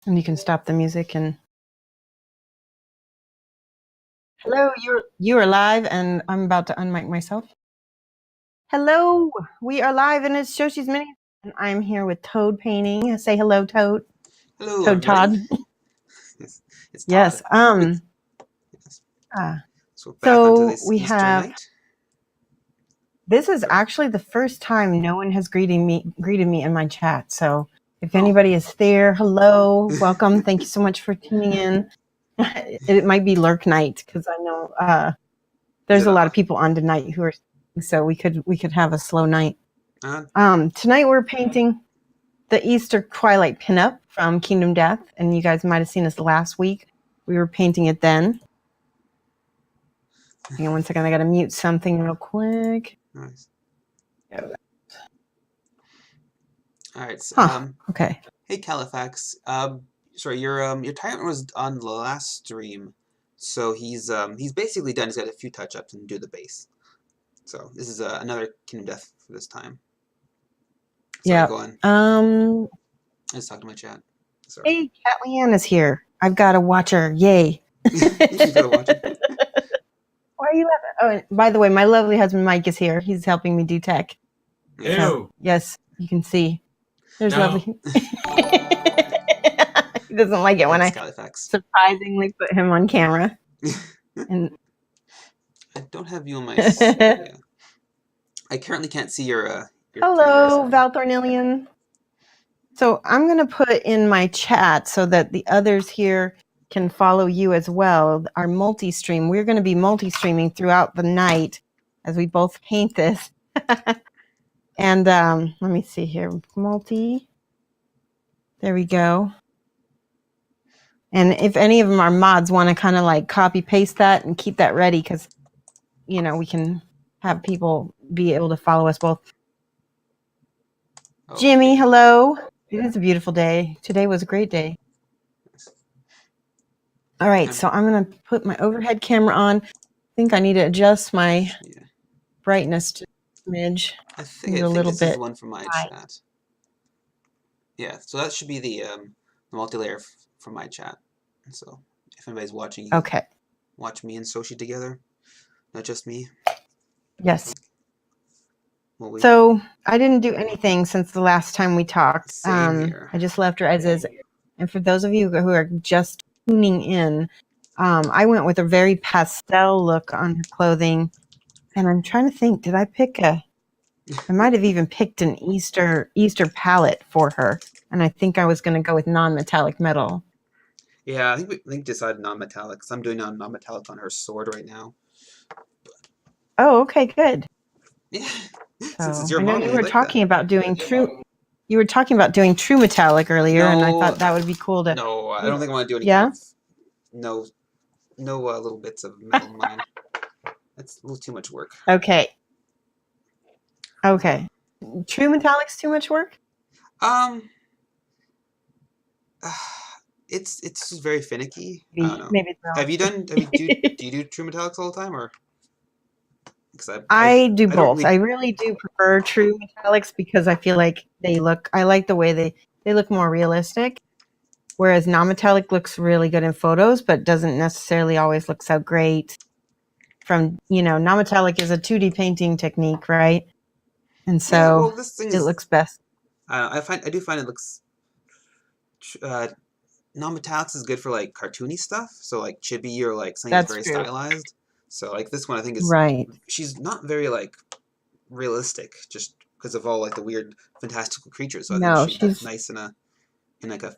And you can stop the music and hello, you are live and I'm about to unmic myself. Hello, we are live and it's Shoshiesminis and I'm here with Toad Painting. Say hello, Toad. Hello, Toad everybody. Todd. It's Todd. Yes. Yes. So back onto this we Easter have night. this is actually the first time no one has greeted me in my chat. So if anybody is there, hello, welcome. Thank you so much for tuning in. It might be lurk night because I know there's a lot of people on tonight who are, so we could have a slow night. Tonight we're painting the Easter Twilight pinup from Kingdom Death, and you guys might have seen us last week. We were painting it then. Hang on one second, I gotta mute something real quick. Nice. All right. So, okay. Hey, Califax. Sorry, your tyrant was on the last stream, so he's basically done. He's got a few touch-ups and do the base. So this is another Kingdom Death for this time. Sorry, go on. I just talked to my chat. Sorry. Hey, Cat Leanne is here. I've got to watch her. Yay! You gotta watch it. Why are you laughing? Oh, and by the way, my lovely husband Mike is here. He's helping me do tech. Ew. So, yes, you can see. There's lovely. He doesn't like it when I surprisingly put him on camera. And I don't have you on my. Yeah. I currently can't see your hello, Val Thornillian. So I'm going to put in my chat so that the others here can follow you as well. Our multi-stream. We're going to be multi-streaming throughout the night as we both paint this. And let me see here. Multi. There we go. And if any of them are mods want to kind of like copy paste that and keep that ready, because, you know, we can have people be able to follow us both. Okay. Jimmy, hello. It is a beautiful day. Today was a great day. All right, so I'm going to put my overhead camera on. I think I need to adjust my brightness to a smidge. I think this is one from my chat. Yeah, so that should be the multi-layer from my chat. So if anybody's watching, you can watch me and Soshi together, not just me. Yes. So I didn't do anything since the last time we talked. Same here. I just left her as is. And for those of you who are just tuning in, I went with a very pastel look on her clothing. And I'm trying to think, did I pick I might have even picked an Easter palette for her. And I think I was going to go with non-metallic metal. Yeah, I think we decided non-metallic, because I'm doing non-metallic on her sword right now. Oh, okay, good. Yeah. So, I know you were talking about doing true. You were talking about doing true metallic earlier, and I thought that would be cool to. No, I don't think I want to do any. Yeah. No little bits of metal in mine. That's a little too much work. Okay. Okay. True metallic's too much work? It's just very finicky. I don't know. Maybe it's not. do you do true metallics all the time, or? I do both. I really do prefer true metallics because I feel like I like the way they look more realistic. Whereas non-metallic looks really good in photos, but doesn't necessarily always look so great from, non-metallic is a 2D painting technique, right? And so it looks best. I do find it looks, non-metallics is good for like cartoony stuff. So like chibi or like something that's very stylized. So like this one I think is, she's not very like realistic just because of all like the weird fantastical creatures. So I think she's nice in like a,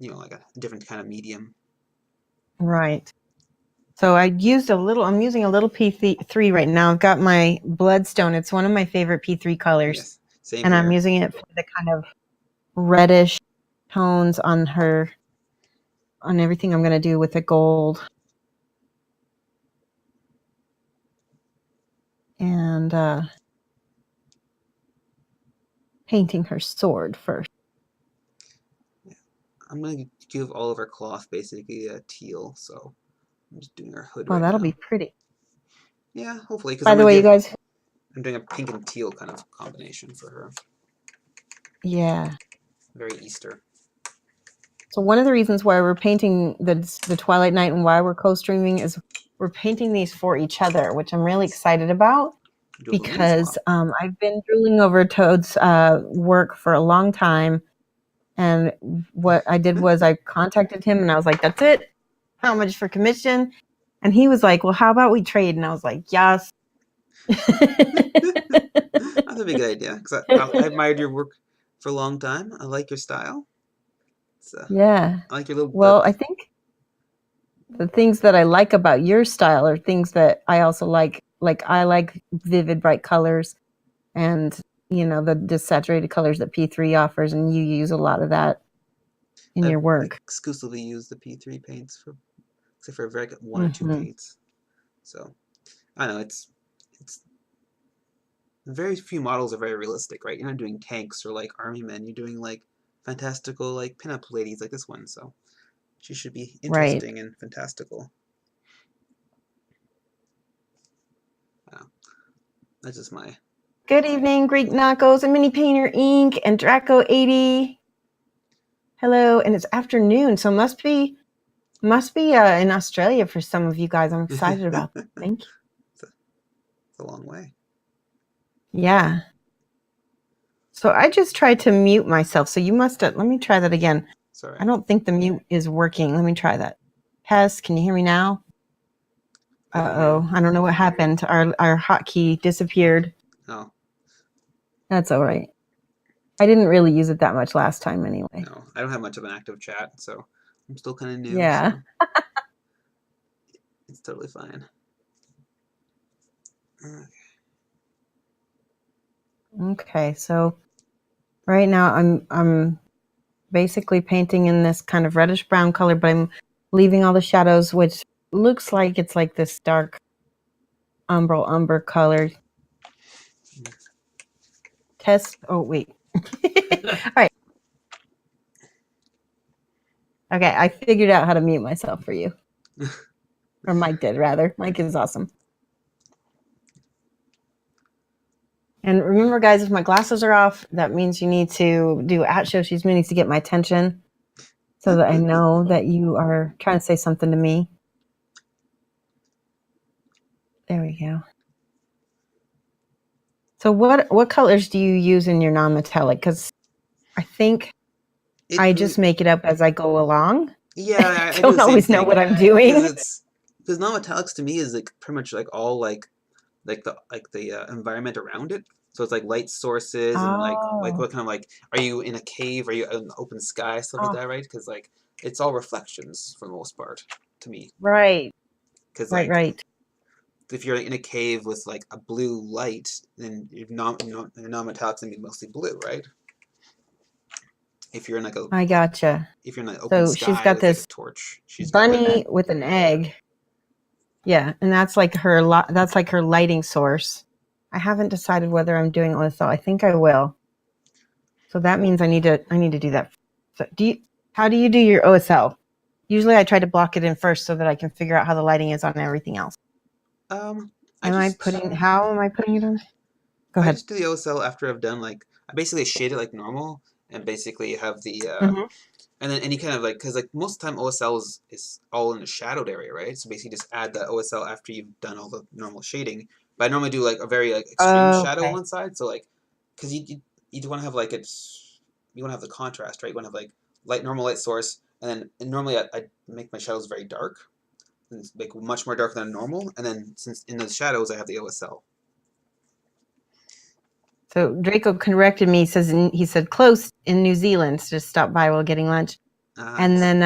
like a different kind of medium. Right. So I'm using a little P3 right now. I've got my Bloodstone. It's one of my favorite P3 colors. Yes, same and here. I'm using it for the kind of reddish tones on everything I'm going to do with the gold. And painting her sword first. I'm going to give all of our cloth basically a teal, so I'm just doing her hood right now. Oh, that'll be pretty. Yeah, hopefully. By the way, you guys... I'm doing a pink and teal kind of combination for her. Yeah. Very Easter. So one of the reasons why we're painting the Twilight Knight and why we're co-streaming is we're painting these for each other, which I'm really excited about because I've been drooling over Toad's work for a long time. And what I did was I contacted him and I was like, that's it. How much for commission? And he was like, well, how about we trade? And I was like, yes. That's a big idea because I admired your work for a long time. I like your style. Yeah. I like your little. Well, I think the things that I like about your style are things that I also like. Like I like vivid, bright colors, and the saturated colors that P3 offers, and you use a lot of that in your work. I exclusively use the P3 paints except for very one or two paints. So I know it's very few models are very realistic, right? You're not doing tanks or like army men. You're doing like fantastical like pinup ladies like this one. So she should be interesting and fantastical. Wow. That's just my. Good evening, Greek Knuckles and Mini Painter Inc. and Draco 80. Hello, and it's afternoon, so must be in Australia for some of you guys. I'm excited about that. Thank you. It's a long way. Yeah. So I just tried to mute myself. So you must have. Let me try that again. Sorry. I don't think the mute is working. Let me try that. Hess, can you hear me now? Uh-oh. I don't know what happened. Our hotkey disappeared. Oh. That's all right. I didn't really use it that much last time anyway. No, I don't have much of an active chat, so I'm still kind of new. Yeah. So it's totally fine. Okay, so right now I'm basically painting in this kind of reddish brown color, but I'm leaving all the shadows, which looks like it's like this dark umber color. Test. Oh wait. All right. Okay, I figured out how to mute myself for you. Or Mike did, rather. Mike is awesome. And remember, guys, if my glasses are off, that means you need to do @Shoshiesminis to get my attention so that I know that you are trying to say something to me. There we go. So what colors do you use in your non-metallic? Because I think I just make it up as I go along. Yeah, I don't always know what I'm doing. Because non-metallics to me is like pretty much like all like the environment around it. So it's like light sources and like what kind of like, are you in a cave? Are you in the open sky? Stuff like that, right? Because like it's all reflections for the most part to me. Right. Because right. If you're in a cave with like a blue light, then your non-metallics gonna be mostly blue, right? If you're in like I gotcha. If you're in an open sky, she's got this like a torch. She's bunny with an egg. Yeah, and that's like her lighting source. I haven't decided whether I'm doing OSL. I think I will. So that means I need to do that. So how do you do your OSL? Usually I try to block it in first so that I can figure out how the lighting is on everything else. How am I putting it on? Go ahead. I just do the OSL after I've done like, I basically shade it like normal and basically have the and then any kind of like, because like most of the time OSL is all in the shadowed area, right? So basically just add the OSL after you've done all the normal shading. But I normally do like a very like extreme shadow on one side. So like, because you want to have like you want to have the contrast, right? You want to have like normal light source, and then normally I make my shadows very dark, and like much more dark than normal. And then since in the shadows I have the OSL. So Draco corrected me. He said close in New Zealand. So just stop by while getting lunch. And then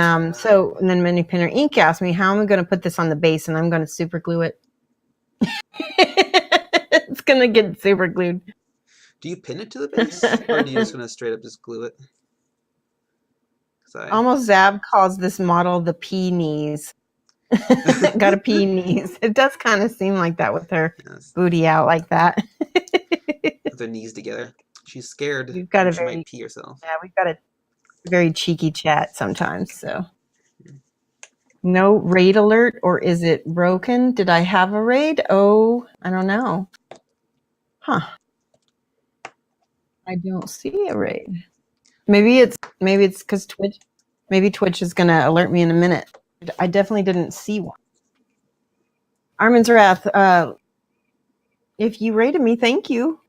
Mini Pinner Inc. asked me how am I going to put this on the base, and I'm going to super glue it. It's going to get super glued. Do you pin it to the base, or do you just going to straight up just glue it? Almost Zab calls this model the pea knees. Got a pea knees. It does kind of seem like that with her booty out like that. With their knees together. She's scared she might pee herself. Yeah, we've got a very cheeky chat sometimes, so. No raid alert, or is it broken? Did I have a raid? Oh, I don't know. Huh. I don't see a raid. Maybe it's because Twitch Maybe Twitch is going to alert me in a minute. I definitely didn't see one. Armin's Wrath, if you rated me, thank you.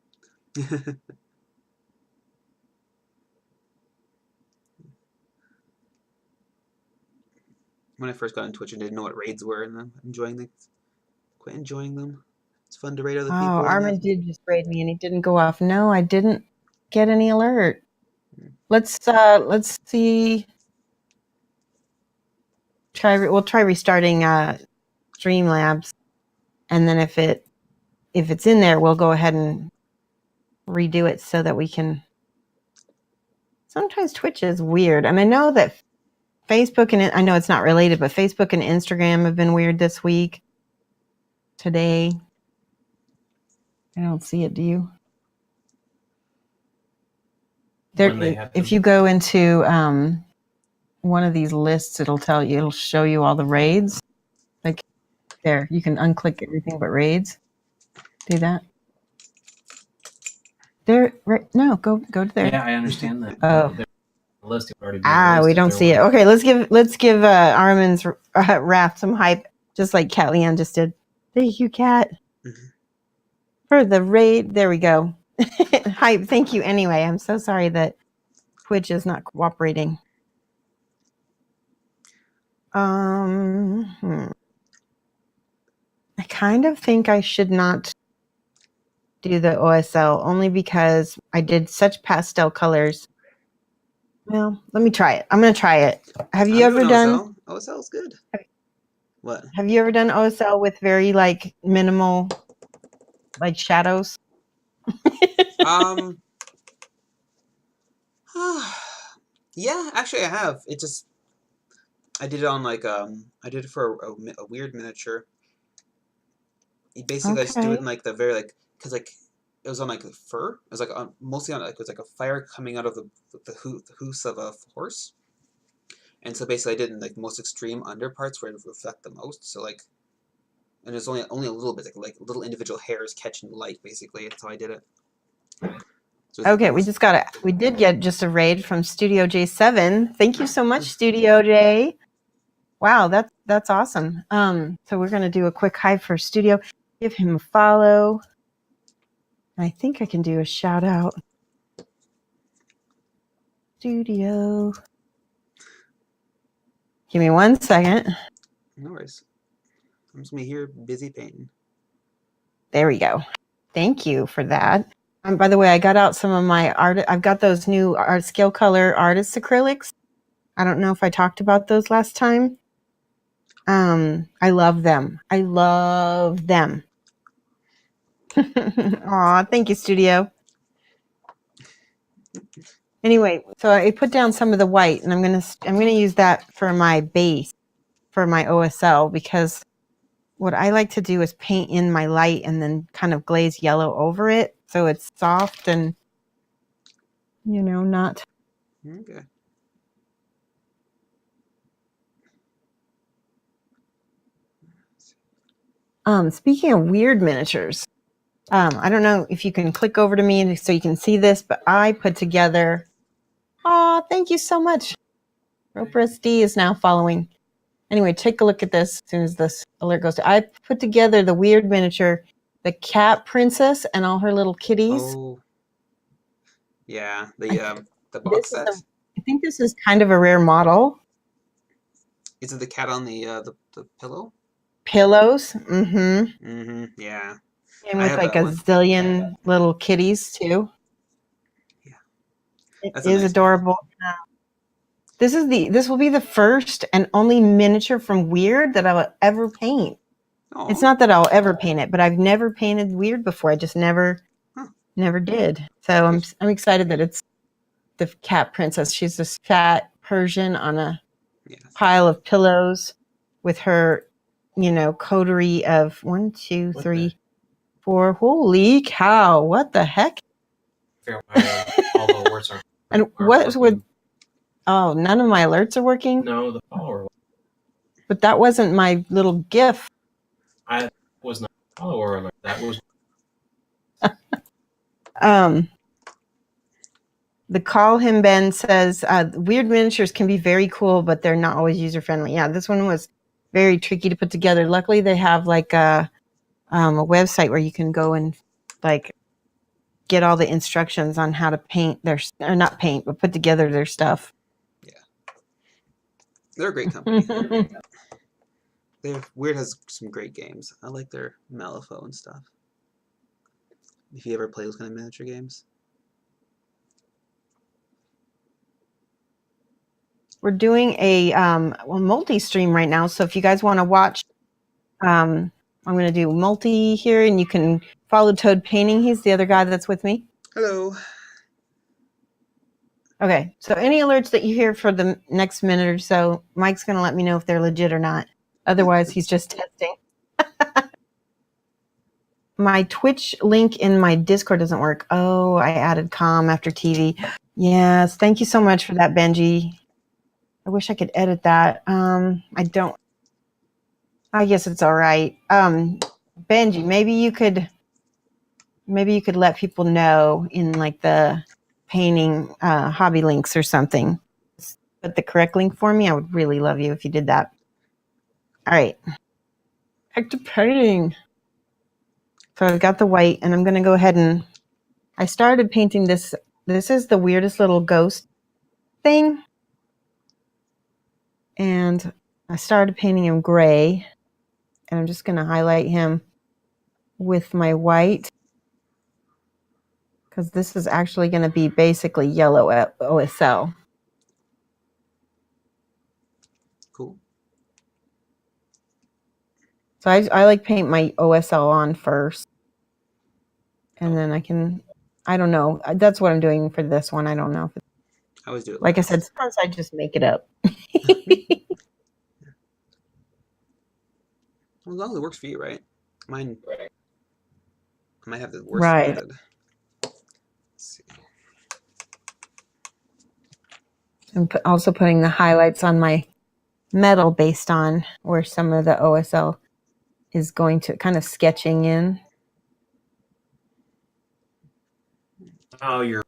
When I first got on Twitch, I didn't know what raids were, and I'm quite enjoying them. It's fun to raid other people. Armin did just raid me, and he didn't go off. No, I didn't get any alert. Let's see. We'll try restarting Streamlabs, and then if it's in there, we'll go ahead and redo it so that we can. Sometimes Twitch is weird, and I know that Facebook and I know it's not related, but Facebook and Instagram have been weird this week. Today, I don't see it. Do you? There, if you go into one of these lists, it'll show you all the raids. Like there, you can unclick everything but raids. Do that. There, right? No, go to there. Yeah, I understand that. Oh. List already we don't see it. Okay, let's give Armin's Wrath some hype, just like Cat Leanne just did. Thank you, Cat, for the raid. There we go. Hype. Thank you. Anyway, I'm so sorry that Twitch is not cooperating. I kind of think I should not do the OSL only because I did such pastel colors. Well, let me try it. I'm going to try it. Have you ever done OSL is good. What? Have you ever done OSL with very like minimal like shadows? Yeah, actually I have. I did it on like I did it for a weird miniature. You basically just do it in like the very like because like it was on like fur. It was like mostly on like it was like a fire coming out of the hoofs of a horse. And so basically I did in like most extreme underparts where it would reflect the most. So like, and there's only a little bit like little individual hairs catching light. Basically, that's how I did it. So okay, we did get just a raid from Studio J7. Thank you so much, Studio J. Wow, that's awesome. So we're gonna do a quick hi for Studio. Give him a follow. I think I can do a shout out. Studio. Give me 1 second. No worries. I'm just gonna be here busy painting. There we go. Thank you for that. By the way, I got out some of my art. I've got those new scale color artist acrylics. I don't know if I talked about those last time. I love them. I love them. Aw, thank you, Studio. Anyway, so I put down some of the white, and I'm gonna use that for my base for my OSL because what I like to do is paint in my light and then kind of glaze yellow over it so it's soft and not. Okay. Speaking of weird miniatures, I don't know if you can click over to me so you can see this, but I put together. Oh, thank you so much. Roper SD is now following. Anyway, take a look at this as soon as this alert goes to. I put together the weird miniature, the cat princess and all her little kitties. Oh, yeah, the box set. I think this is kind of a rare model. Is it the cat on the pillow? Pillows. Mm-hmm. Mm-hmm. Yeah. And with like a zillion little kitties too. Yeah. It is adorable. This will be the first and only miniature from Weird that I will ever paint. Aww. It's not that I'll ever paint it, but I've never painted Weird before. I just never did. So I'm excited that it's the cat princess. She's this fat Persian on a pile of pillows with her, coterie of 1, 2, 3, 4. Holy cow! What the heck? All the alerts are. And what would? Oh, none of my alerts are working? No, the follower. But that wasn't my little GIF. I was not a follower alert. That was. The Call Him Ben says, weird miniatures can be very cool, but they're not always user-friendly. Yeah, this one was very tricky to put together. Luckily, they have like a website where you can go and like get all the instructions on how to paint their, or not paint, but put together their stuff. Yeah. They're a great company. Weird has some great games. I like their Malifaux and stuff. If you ever play those kind of miniature games. We're doing a multi-stream right now, so if you guys want to watch, I'm going to do multi here, and you can follow Toad Painting. He's the other guy that's with me. Hello. Okay, so any alerts that you hear for the next minute or so, Mike's going to let me know if they're legit or not. Otherwise, he's just testing. My Twitch link in my Discord doesn't work. Oh, I added comm after TV. Yes, thank you so much for that, Benji. I wish I could edit that. I don't. I guess it's all right. Benji, maybe you could let people know in like the painting hobby links or something. Put the correct link for me. I would really love you if you did that. All right. Back to painting. So I've got the white, and I'm going to go ahead and I started painting this. This is the weirdest little ghost thing. And I started painting him gray, and I'm just going to highlight him with my white, because this is actually going to be basically yellow at OSL. Cool. So I like paint my OSL on first, and then I don't know. That's what I'm doing for this one. I don't know. I always do it Like last. I said, sometimes I just make it up. Well, as long as it works for you, right? Mine. I might have the worst Right. method. Let's see. I'm also putting the highlights on my metal based on where some of the OSL is going to, kind of sketching in. Oh, you're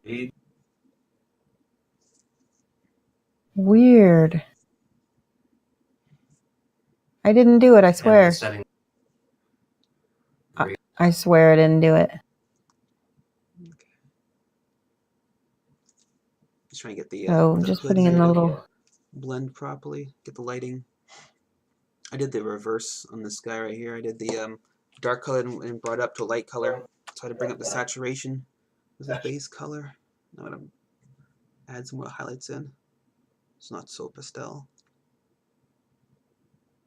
Weird. I didn't do it, I swear. setting. I swear I didn't do it. Just trying to get the Just hood putting in here the to little... blend properly, get the lighting. I did the reverse on this guy right here. I did the dark color and brought it up to a light color. So I had to bring up the saturation with the base color. I'm going to add some more highlights in. It's not so pastel.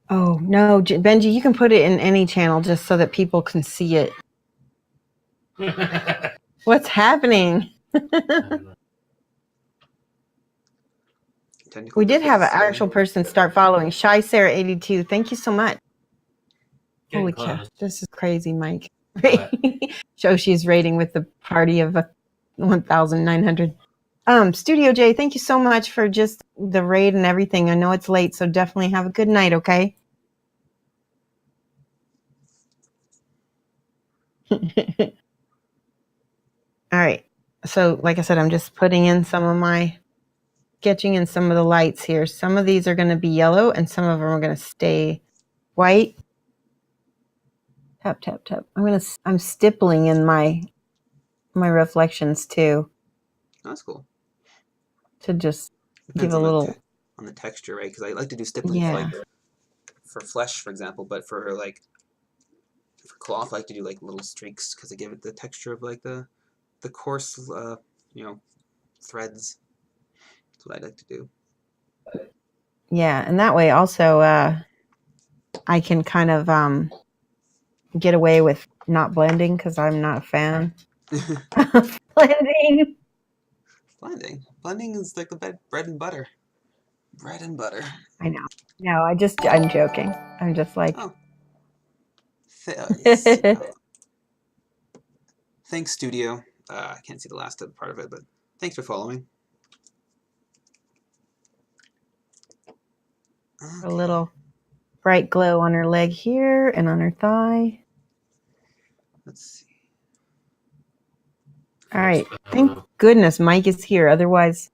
Oh, no, Benji, you can put it in any channel just so that people can see it. What's happening? We did have an actual person start following. Shy Sarah 82. Thank you so much. Holy cow, this is crazy, Mike. Shoshi's rating with the party of 1,900. Studio J, thank you so much for just the raid and everything. I know it's late, so definitely have a good night, okay? All right. So, like I said, I'm just putting in some of my sketching in some of the lights here. Some of these are going to be yellow, and some of them are going to stay white. Tap, tap, tap. I'm stippling in my reflections too. That's cool. To just Depends give a little on the texture, right? Because I like to do stippling for flesh, for example, but for cloth, I like to do like little streaks because they give it the texture of like the coarse, threads. That's what I like to do. Yeah, and that way also I can kind of get away with not blending because I'm not a fan of blending. Blending is like the bread and butter. Bread and butter. I know. No, I'm joking. I'm just like. Oh. Thanks, Studio. I can't see the last part of it, but thanks for following. A little bright glow on her leg here and on her thigh. Let's see. All right. Thank goodness Mike is here. Otherwise,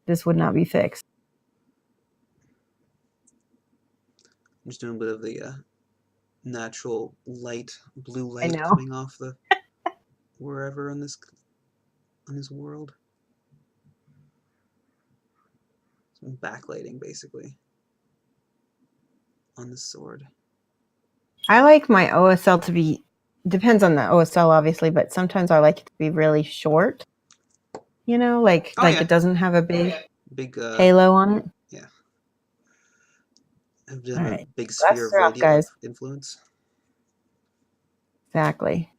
this would not be fixed. I'm just doing a bit of the natural light, blue I light know. coming off the wherever on this world. Some backlighting basically on the sword. I like my OSL to be, depends on the OSL obviously, but sometimes I like it to be really short. You know, like yeah. it doesn't have a big Halo. halo on it. Yeah. I've done All a right. big sphere of That's radiant guys. influence. Exactly.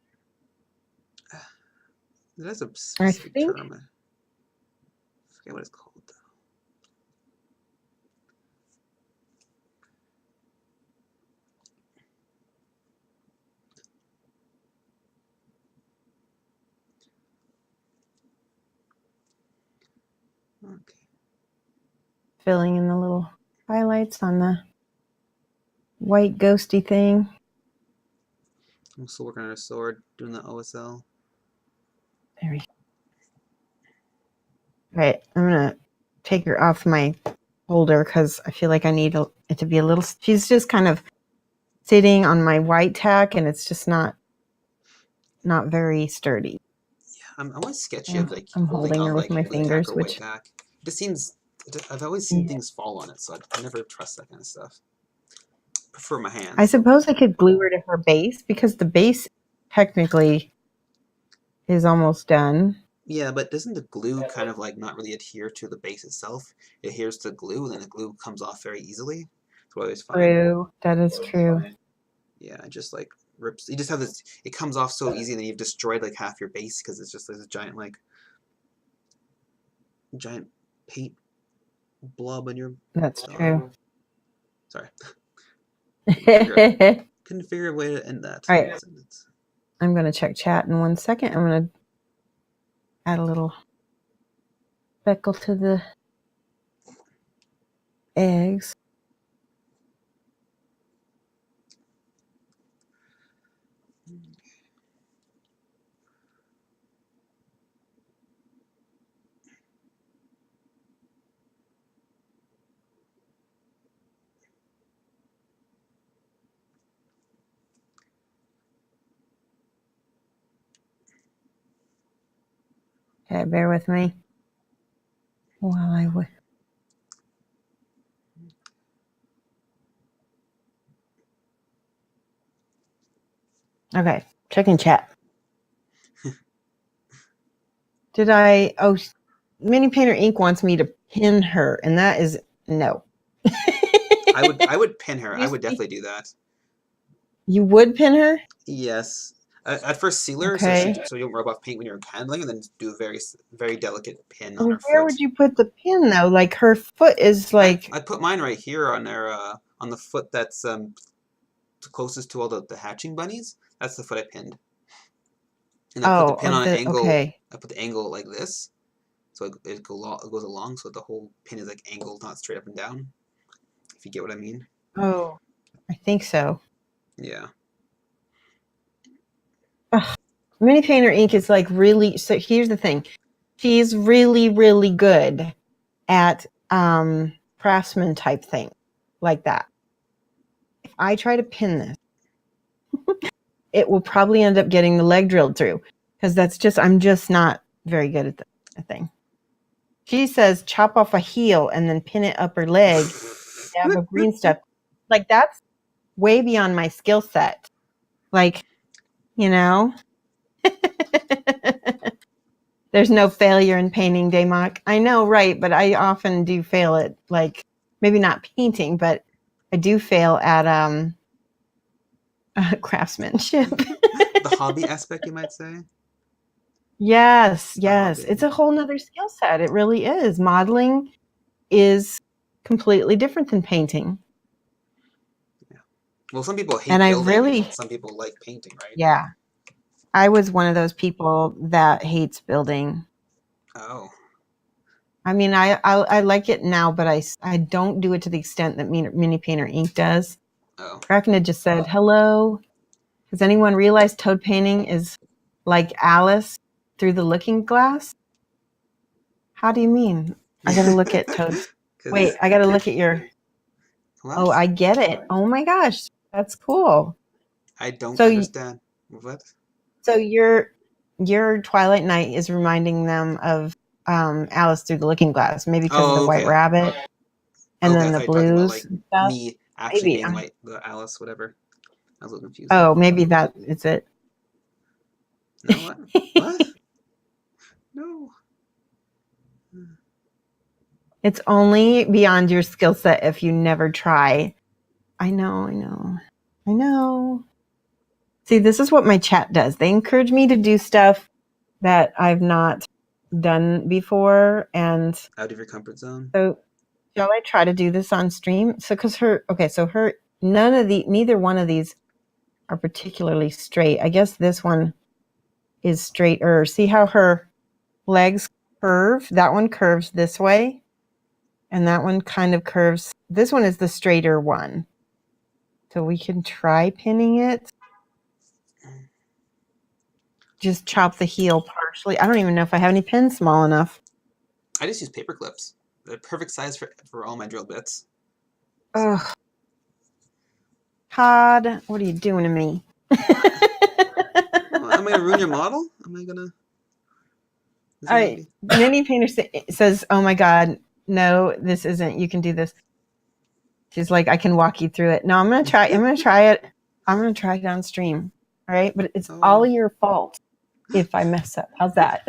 That's a specific term. I forget what it's called though. Okay. Filling in the little highlights on the white ghosty thing. I'm still working on a sword, doing the OSL. There we go. Right. I'm going to take her off my holder because I feel like I need it to be a little, she's just kind of sitting on my white tack and it's just not very sturdy. Yeah, I'm always sketchy of like I'm holding holding on her with like my blue tack fingers, or white which tack. It just seems, I've always seen things fall on it, so I never trust that kind of stuff. Prefer my hands. I suppose I could glue her to her base because the base technically is almost done. Yeah, but doesn't the glue kind of like not really adhere to the base itself? It adheres to the glue, and then the glue comes off very easily. That's what I always find. True. That is true. Yeah, it just like rips. You just have this. It comes off so easy, and then you've destroyed like half your base because it's just like a giant paint blob on your. That's true. Sorry. All Couldn't figure a way to end that right. sentence. I'm going to check chat in 1 second. I'm going to add a little speckle to the eggs. Okay, bear with me while I would. Okay, checking chat. Did I? Oh, Mini Painter Inc. wants me to pin her, and that is no. I would pin her. I would definitely do that. You would pin her? Yes. At first, seal her Okay. so you don't rub off paint when you're handling, and then do a very delicate pin on Well, her where foot. would you put the pin though? Like her foot is like. I put mine right here on there on the foot that's closest to all the hatching bunnies. That's the foot I pinned. And I put the pin on an angle. Okay. I put the angle like this, so it goes along, so the whole pin is like angled, not straight up and down. If you get what I mean. Oh, I think so. Yeah. Ugh. Mini Painter Inc. is like really. So here's the thing, she's really, really good at craftsman type thing, like that. If I try to pin this, it will probably end up getting the leg drilled through because I'm just not very good at the thing. She says chop off a heel and then pin it up her leg. Dab of green stuff. Like that's way beyond my skill set. Like, you know, there's no failure in painting, Daymok. I know, right? But I often do fail at like maybe not painting, but I do fail at craftsmanship. The hobby aspect, you might say. Yes. Hobby. It's a whole nother skill set. It really is. Modeling is completely different than painting. Yeah. Well, some people hate and building, and some people like painting, right? Yeah. I was one of those people that hates building. Oh. I mean, I like it now, but I don't do it to the extent that Mini Painter Inc. does. Oh. Kraken had just said, hello. Has anyone realized toad painting is like Alice through the looking glass? How do you mean? I gotta look at Toad's. 'Cause- Wait, I gotta look at your. What? Oh, I get it. Oh my gosh, that's cool. I don't So understand. What? So your Twilight Knight is reminding them of Alice Through the Looking Glass, maybe because of the White okay. Rabbit, and Okay, then I the thought you were talking about, blues like, and stuff. me actually Maybe. being white, the Alice, whatever. I was a little confused. Oh, maybe that is it. No, what? What? No. It's only beyond your skill set if you never try. I know. See, this is what my chat does. They encourage me to do stuff that I've not done before, and Out of your comfort zone. so shall I try to do this on stream? So, because neither one of these are particularly straight. I guess this one is straighter. See how her legs curve? That one curves this way, and that one kind of curves. This one is the straighter one. So we can try pinning it. Just chop the heel partially. I don't even know if I have any pins small enough. I just use paper clips. They're perfect size for all my drill bits. Ugh. Todd, what are you doing to me? Well, am I gonna ruin your model? Am I gonna? Is it gonna be- Mini Painter says, "Oh my God, no, this isn't. You can do this." She's like, "I can walk you through it." No, I'm gonna try it. I'm gonna try it on stream. All right, but it's all your fault if I mess up. How's that?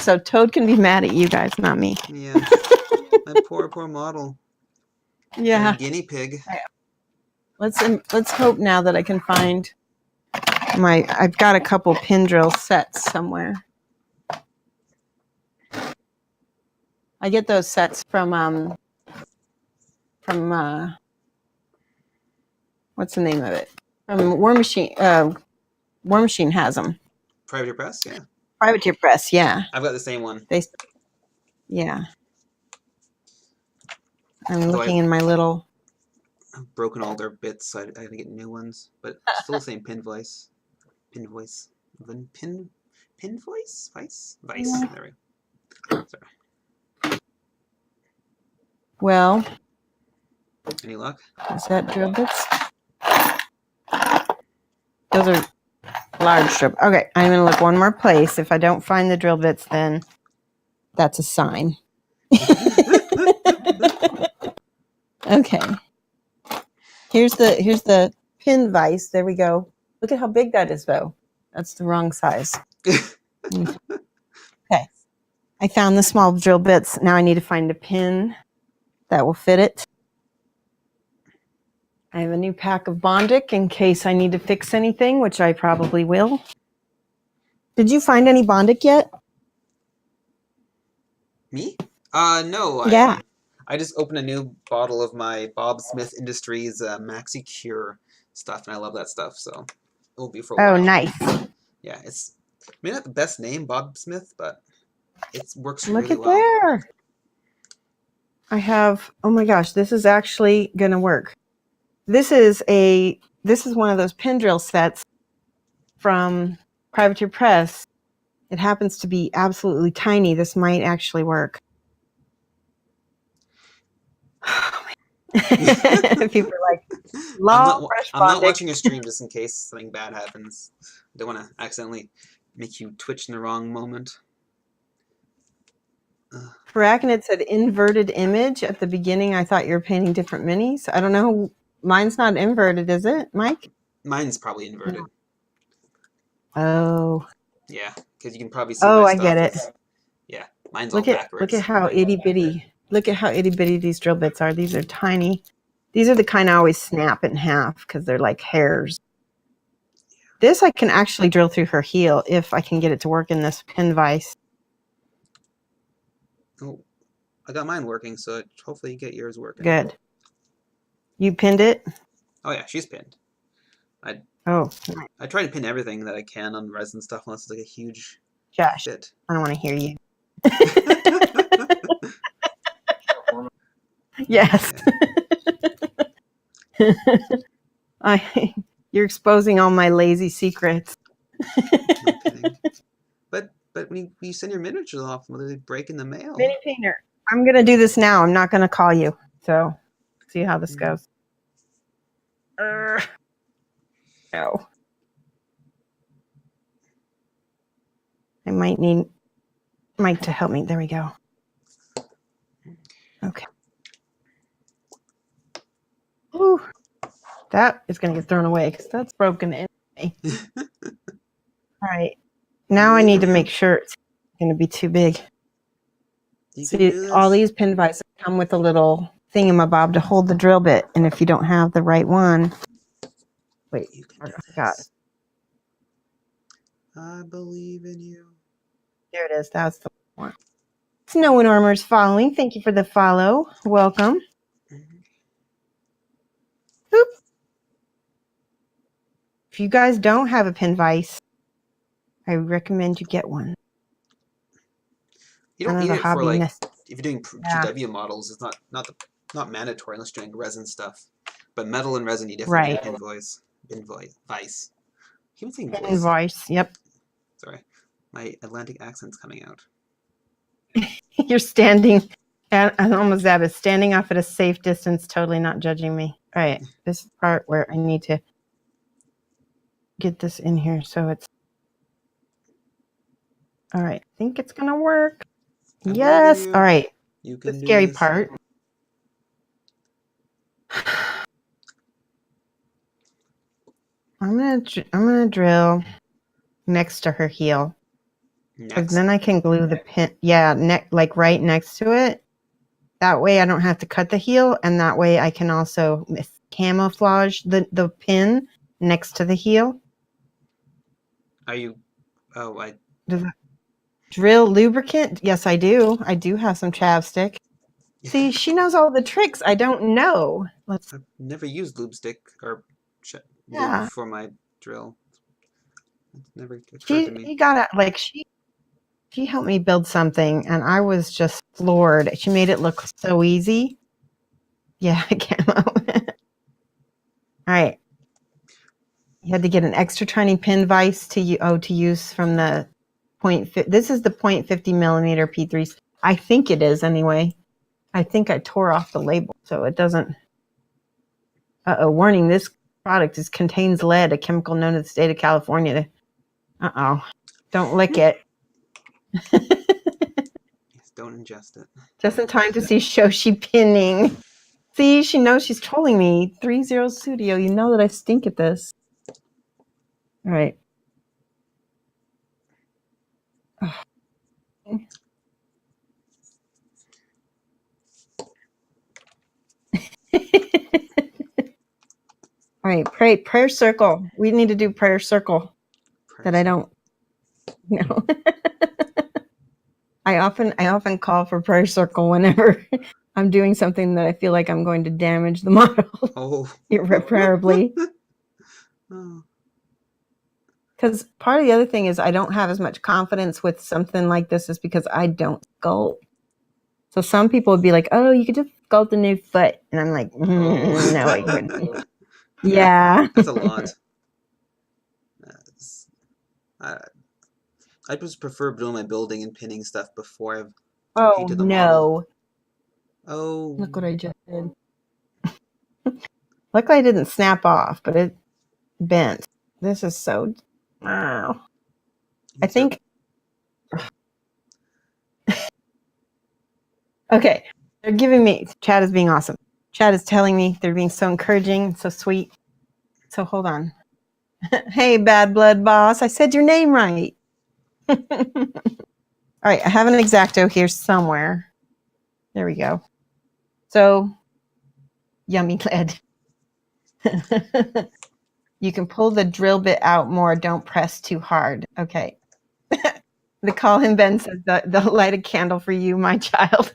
So Toad can be mad at you guys, not me. Yeah. My poor model. Yeah. My guinea pig. Let's hope now that I can find I've got a couple pin drill sets somewhere. I get those sets from what's the name of it? From War Machine. War Machine has them. Private Press, yeah. Privateer Press, yeah. I've got the same one. Yeah. I'm looking in my little. I've broken all their bits, so I gotta get new ones. But still the same pin voice. Pin voice. Pin voice? Vice? There we go. Sorry. Well. Any luck? Is that drill bits? Those are large drill. Okay, I'm gonna look one more place. If I don't find the drill bits, then that's a sign. Okay. Here's the pin vise. There we go. Look at how big that is, though. That's the wrong size. Okay. I found the small drill bits. Now I need to find a pin that will fit it. I have a new pack of Bondic in case I need to fix anything, which I probably will. Did you find any Bondic yet? Me? No. Yeah. I just opened a new bottle of my Bob Smith Industries Maxi Cure stuff, and I love that stuff, so it will be for a while. Oh, nice. Yeah, it's maybe not the best name, Bob Smith, but it works Look really at well. there. I have, oh my gosh, this is actually going to work. This is one of those pin drill sets from Privateer Press. It happens to be absolutely tiny. This might actually work. People are like, I'm not watching your stream just in case something bad happens. I don't want to accidentally make you twitch in the wrong moment. Farrakinid said inverted image at the beginning. I thought you were painting different minis. I don't know. Mine's not inverted, is it, Mike? Mine's probably inverted. Oh. Yeah, because you can probably see. Oh, my I stuff get it. Yeah, mine's all backwards. Look at how itty bitty. Look at how itty bitty these drill bits are. These are tiny. These are the kind I always snap in half because they're like hairs. This I can actually drill through her heel if I can get it to work in this pin vise. Oh, I got mine working, so hopefully you get yours working. Good. You pinned it? Oh yeah, she's pinned. I try to pin everything that I can on resin stuff unless it's like a huge Josh, fit. I don't want to hear you. Yes. Yeah. You're exposing all my lazy secrets. No kidding. But when you send your miniatures off, will they break in the mail? Mini painter. I'm gonna do this now. I'm not gonna call you. So see how this goes. No. I might need Mike to help me. There we go. Okay. Ooh, that is going to get thrown away because that's broken anyway. All right. Now I need to make sure it's going to be too big. See, all these pin vise come with a little thingamabob to hold the drill bit. And if you don't have the right one, wait, I forgot. I believe in you. There it is. That's the one. Snow and Armor's following. Thank you for the follow. Welcome. Boop. If you guys don't have a pin vise, I recommend you get one. You don't need it for like if you're doing Yeah. GW models. It's not mandatory unless you're doing resin stuff. But metal and resin, you definitely need a pin vise. Keep saying pin vise. Yep. Sorry, my Atlantic accent's coming out. You're standing, and I'm almost at it. Standing off at a safe distance, totally not judging me. All right, this is the part where I need to get this in here so it's. All right, I think it's gonna work. Yes. All right. You can the do scary this. part. I'm gonna drill next to her heel. Because then I can glue the pin. Yeah, like right next to it. That way I don't have to cut the heel, and that way I can also camouflage the pin next to the heel. Are you? Oh, Does that drill lubricant? Yes, I do. I do have some chapstick. See, she knows all the tricks I don't know. I've never used lube stick or lube for my drill. It's never occurred to me. She got it. Like she helped me build something, and I was just floored. She made it look so easy. Yeah, camo. All right. You had to get an extra tiny pin vise to use from the this is the 0.50 millimeter P3s. I think it is anyway. I think I tore off the label, so it doesn't. Warning, this product contains lead, a chemical known to the state of California. Don't lick it. Don't ingest it. Just in time to see Shoshi pinning. See, she knows she's trolling me. 3-0 Studio, you know that I stink at this. All right. All right, prayer circle. We need to do prayer circle. That I don't know. I often call for prayer circle whenever I'm doing something that I feel like I'm going to damage the model irreparably. Because part of the other thing is I don't have as much confidence with something like this is because I don't sculpt. So some people would be like, "Oh, you could just sculpt a new foot," and I'm like, "No, I couldn't." Yeah, that's a lot. I just prefer building my building and pinning stuff before I've painted the model. Oh, look what I just did. Luckily, I didn't snap off, but it bent. This is so. Wow. I think. Okay, they're giving me. Chad is being awesome. Chad is telling me they're being so encouraging, so sweet. So hold on. Hey, Bad Blood Boss, I said your name right. All right, I have an X-Acto here somewhere. There we go. So, yummy lead. You can pull the drill bit out more. Don't press too hard. Okay. The Call Him Ben says, they'll light a candle for you, my child.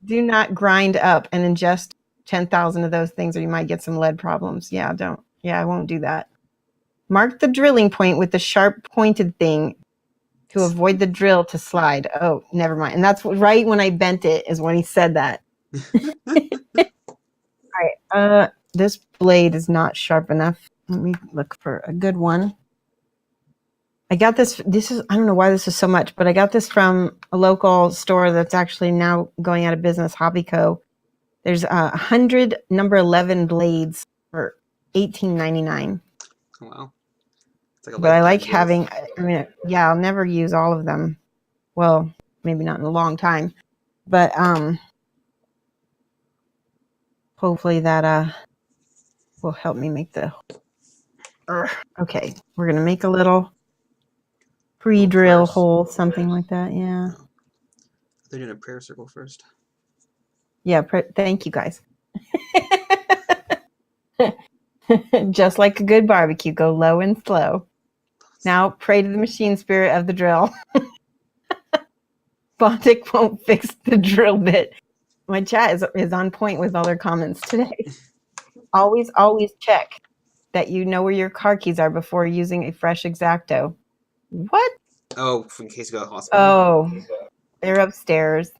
Do not grind up and ingest 10,000 of those things or you might get some lead problems. Yeah, don't. Yeah, I won't do that. Mark the drilling point with the sharp pointed thing to avoid the drill to slide. Oh, never mind. And that's right when I bent it is when he said that. All right. this blade is not sharp enough. Let me look for a good one. I got this. I don't know why this is so much, but I got this from a local store that's actually now going out of business, Hobby Co. There's 100 number 11 blades for $18.99. Wow. It's like a But I like lifetime deal. having, I mean, yeah, I'll never use all of them. Well, maybe not in a long time, but hopefully that will help me make the. Okay, we're gonna make a little pre-drill first. hole, something like that. Yeah. Oh. They're doing a prayer circle first. Yeah. Thank you guys. Just like a good barbecue, go low and slow. Now pray to the machine spirit of the drill. Bontic won't fix the drill bit. My chat is on point with all their comments today. Always check that you know where your car keys are before using a fresh X-Acto. What? Oh, in case you go to the hospital. Oh, they're upstairs.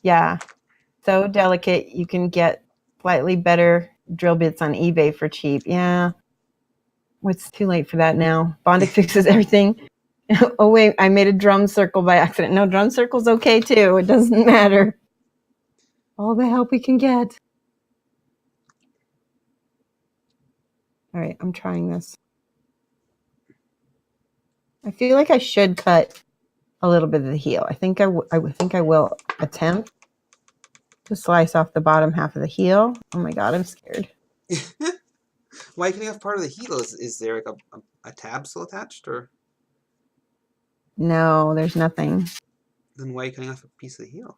Yeah. So delicate, you can get slightly better drill bits on eBay for cheap. Yeah. It's too late for that now. Bondic fixes everything. Oh, wait, I made a drum circle by accident. No, drum circle's okay too. It doesn't matter. All the help we can get. All right, I'm trying this. I feel like I should cut a little bit of the heel. I think I will attempt to slice off the bottom half of the heel. Oh my god, I'm scared. Why can you have part of the heel? Is there like a tab still attached, or No, there's nothing. then why are you cutting off a piece of the heel?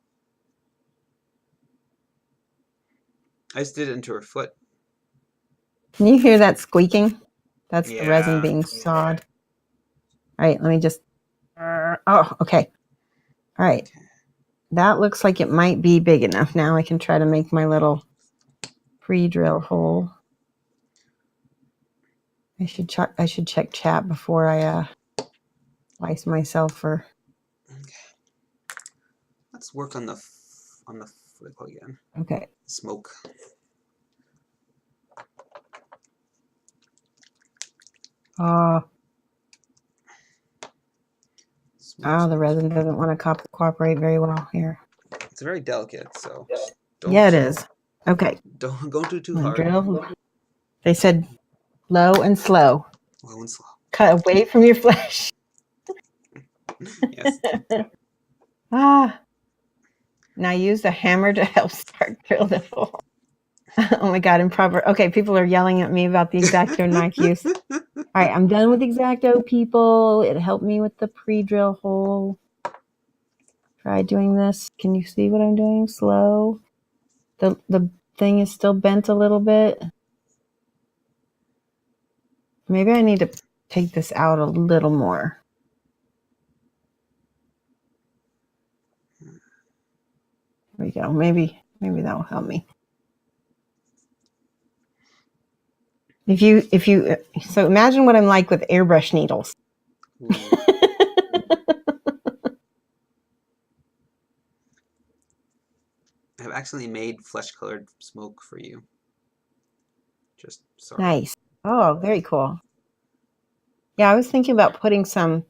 I just did it into her foot. Can you hear that squeaking? That's the resin Yeah. being sawed. All right, let me just. Oh, okay. All right. Okay. That looks like it might be big enough. Now I can try to make my little pre-drill hole. I should check chat before I slice myself for. Okay. Let's work on the what do they call it again? Okay. Smoke. Oh, Smoke. the resin doesn't want to cooperate very well here. It's very delicate, so. Yeah, it is. Okay. Don't go too hard. Drill. They said low and slow. Low and slow. Cut away from your flesh. Yes. Now use the hammer to help start drill the hole. Oh my god, improper. Okay, people are yelling at me about the X-Acto knife use. All right, I'm done with X-Acto, people. It helped me with the pre-drill hole. Try doing this. Can you see what I'm doing? Slow. The thing is still bent a little bit. Maybe I need to take this out a little more. There we go. Maybe that will help me. So imagine what I'm like with airbrush needles. I've actually made flesh-colored smoke for you. Just sorry. Nice. Oh, very cool. Yeah, I was thinking about putting some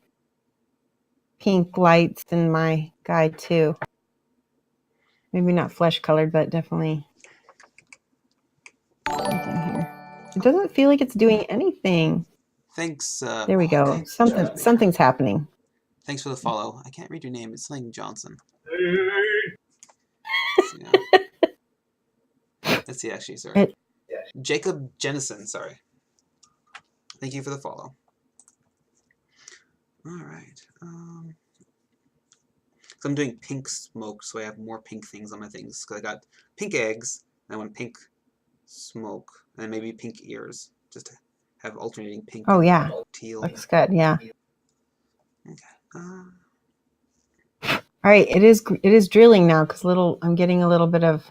pink lights in my guide too. Maybe not flesh-colored, but definitely something here. It doesn't feel like it's doing anything. Thanks. There we go. Okay. Something's happening. Thanks for the follow. I can't read your name. It's something Johnson. Let's see, actually, sorry. Jacob Jennison, sorry. Thank you for the follow. All right. So I'm doing pink smoke, so I have more pink things on my things. Because I got pink eggs, and I want pink smoke, and then maybe pink ears, just to have alternating pink. Oh yeah, teal. looks good. Yeah. Okay. All right, it is drilling now because I'm getting a little bit of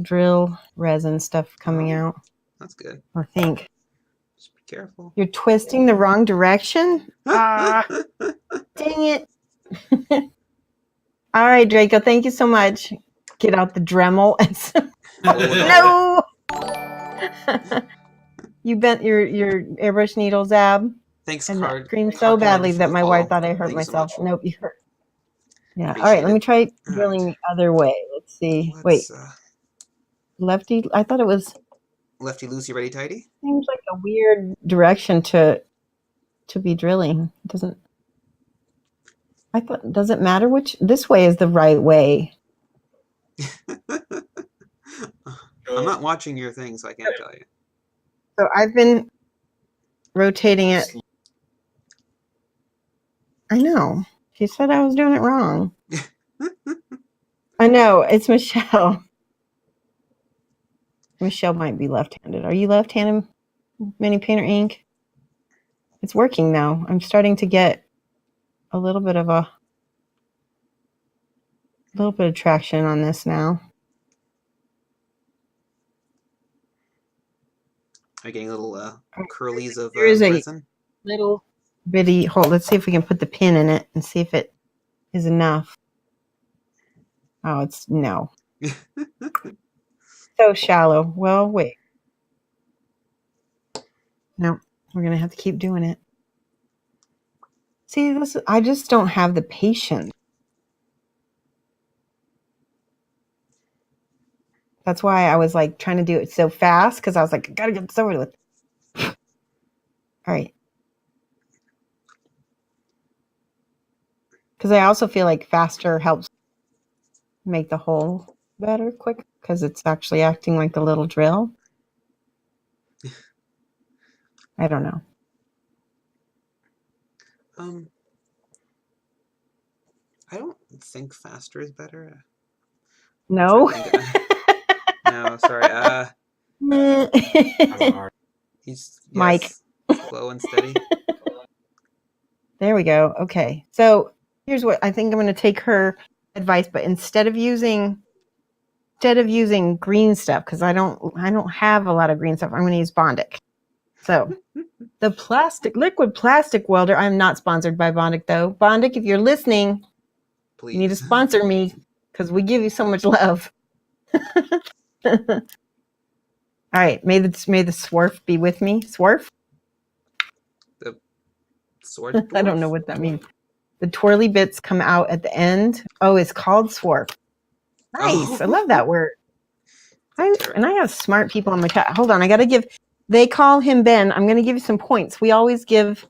drill resin stuff coming out. That's good. I think. Just be careful. You're twisting the wrong direction? Dang it. All right, Draco, thank you so much. Get out the Dremel. No! You bent your airbrush needle, Zab, Thanks, and Card. screamed so Card badly for that the my wife follow. thought I hurt Thank you so myself. much. Nope, you hurt. Yeah. All right, Appreciate let me it. try All drilling right. the other way. Let's see. Let's, Wait, lefty? I thought it was lefty loosey, ready tighty. seems like a weird direction to be drilling. It doesn't. I thought, does it matter which? This way is the right way. I'm not watching your thing, so I can't tell you. So I've been rotating it. I know. She said I was doing it wrong. I know. It's Michelle. Michelle might be left-handed. Are you left-handed, Mini Painter Ink? It's working now. I'm starting to get a little bit of traction on this now. Are you getting little curlies of There is a resin? little bitty hole. Let's see if we can put the pin in it and see if it is enough. Oh, it's no. So shallow. Well, wait. No, we're going to have to keep doing it. See, I just don't have the patience. That's why I was like trying to do it so fast, because I was like, I got to get this over with. All right. Because I also feel like faster helps make the hole better, quick, because it's actually acting like the little drill. I don't know. I don't think faster is better. No. No, sorry. He's Mike. Slow and steady. There we go. Okay. So here's what I think I'm going to take her advice, but instead of using green stuff, because I don't have a lot of green stuff, I'm going to use Bondic. So the liquid plastic welder. I'm not sponsored by Bondic though. Bondic, if you're listening, please, you need to sponsor me because we give you so much love. All right. May the Swarf be with me. Swarf? The sword dwarf? I don't know what that means. The twirly bits come out at the end. Oh, it's called Swarf. Nice. I love that word. And I have smart people on my chat. Hold on. They call him Ben. I'm going to give you some points. We always give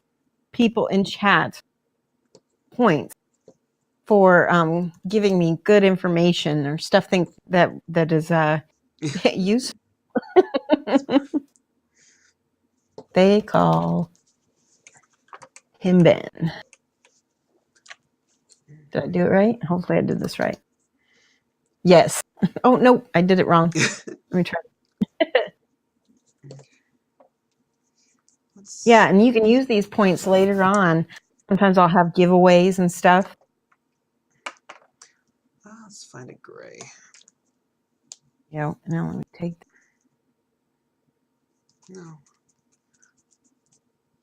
people in chat points for giving me good information or stuff that is useful. They call him Ben. Did I do it right? Hopefully I did this right. Yes. Oh, no, I did it wrong. Let me try. Yeah, and you can use these points later on. Sometimes I'll have giveaways and stuff. Let's find a gray. Yeah, now let me take. No.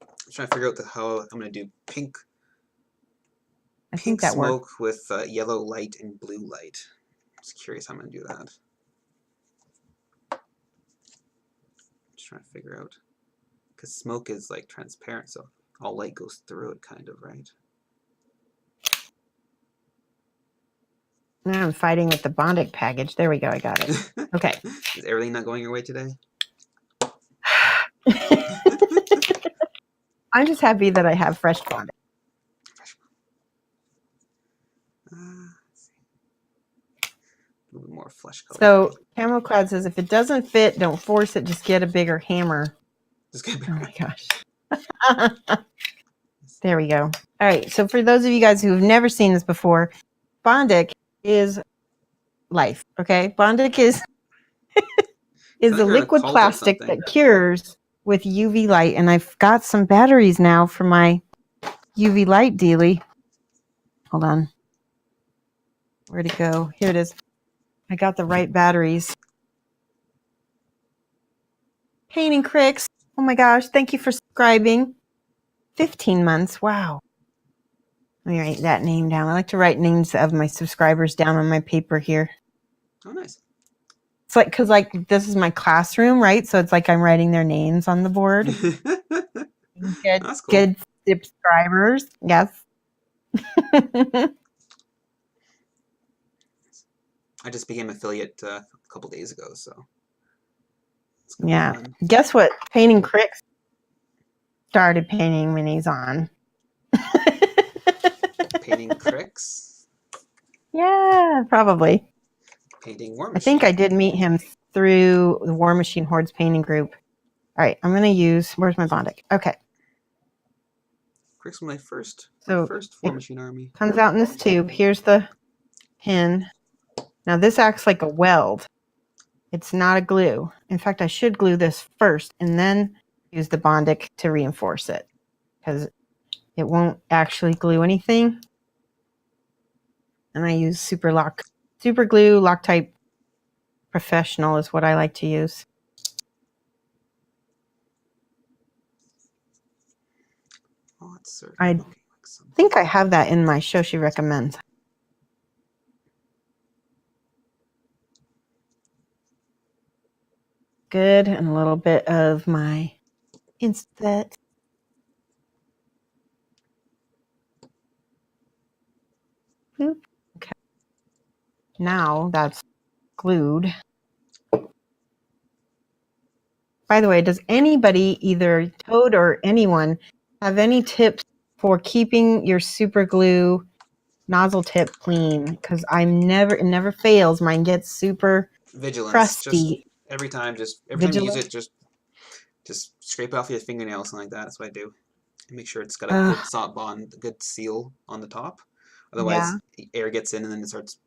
I'm trying to figure out how I'm going to do pink. I think that smoke works. with yellow light and blue light. I was curious how I'm going to do that. Just trying to figure out. Because smoke is like transparent, so all light goes through it, kind of, right? Now I'm fighting with the Bondic package. There we go. I got it. Okay. Is everything not going your way today? I'm just happy that I have fresh Bondic. A little bit more flesh color. So Camel Cloud says, if it doesn't fit, don't force it. Just get a bigger hammer. Oh my gosh. There we go. All right. So for those of you guys who have never seen this before, Bondic is life. Okay. Bondic is a liquid plastic that cures with UV light. And I've got some batteries now for my UV light dealy. Hold on. Where'd it go? Here it is. I got the right batteries. Painting Cricks. Oh my gosh. Thank you for subscribing. 15 months. Wow. Let me write that name down. I like to write names of my subscribers down on my paper here. Oh, nice. It's like, because like this is my classroom, right? So it's like I'm writing their names on the board. That's cool. Good subscribers. Yes. I just became affiliate a couple days ago, so it's gonna Yeah. be fun. Guess what? Painting Cricks started painting minis on. Painting Cricks, Yeah, probably. painting War I Machine. think I did meet him through the War Machine Hordes painting group. All right, I'm going to use, where's my Bondic? Okay. Cricks was my first So War it Machine army. comes out in this tube. Here's the pin. Now this acts like a weld. It's not a glue. In fact, I should glue this first and then use the Bondic to reinforce it because it won't actually glue anything. And I use super glue, Loctite Professional is what I like to use. Oh, it's certainly I looking like something. think I have that in my Shoshi recommends. Good, and a little bit of my Inset. Boop. Okay. Now that's glued. By the way, does anybody, either Toad or anyone, have any tips for keeping your super glue nozzle tip clean? Because it never fails. Mine gets super Vigilance. crusty. Just every time you use it, just scrape off your fingernail, something like that. That's what I do. And make sure it's got a good soft bond, a good seal on the top. Otherwise, air gets in and then it starts,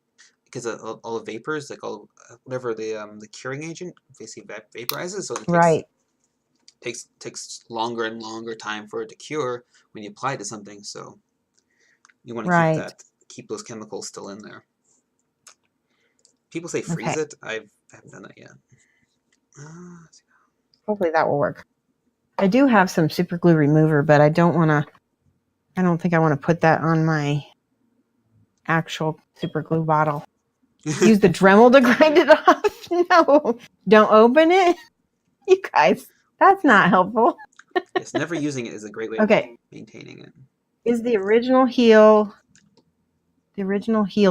because of all the vapors, like all whatever the curing agent basically vaporizes. So it takes longer and longer time for it to cure when you apply it to something. So you want to keep those chemicals still in there. People say freeze it. I haven't done that yet. Hopefully that will work. I do have some super glue remover, but I don't think I want to put that on my actual super glue bottle. Use the Dremel to grind it off? No, don't open it. You guys, that's not helpful. Yes, never using it is a great way of maintaining it. Is the original heel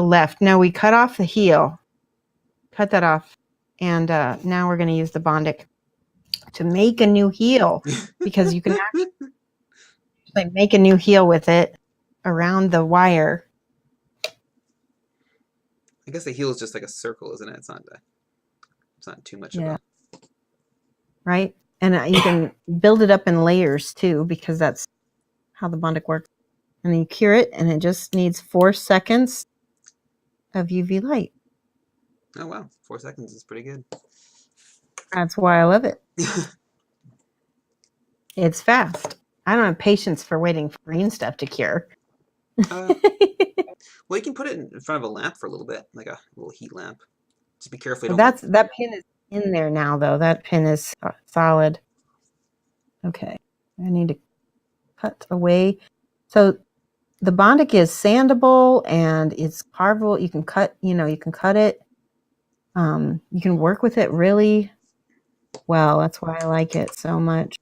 left? No, we cut off the heel. Cut that off. And now we're going to use the Bondic to make a new heel, because you can actually make a new heel with it around the wire. I guess the heel is just like a circle, isn't it? It's not too much of a... Right? And you can build it up in layers too, because that's how the Bondic works. And then you cure it, and it just needs 4 seconds of UV light. Oh, wow. 4 seconds is pretty good. That's why I love it. It's fast. I don't have patience for waiting for green stuff to cure. Well, you can put it in front of a lamp for a little bit, like a little heat lamp. Just be careful. That pin is in there now, though. That pin is solid. Okay. I need to cut away. So the Bondic is sandable and it's carvable. You can cut it. You can work with it really well. That's why I like it so much.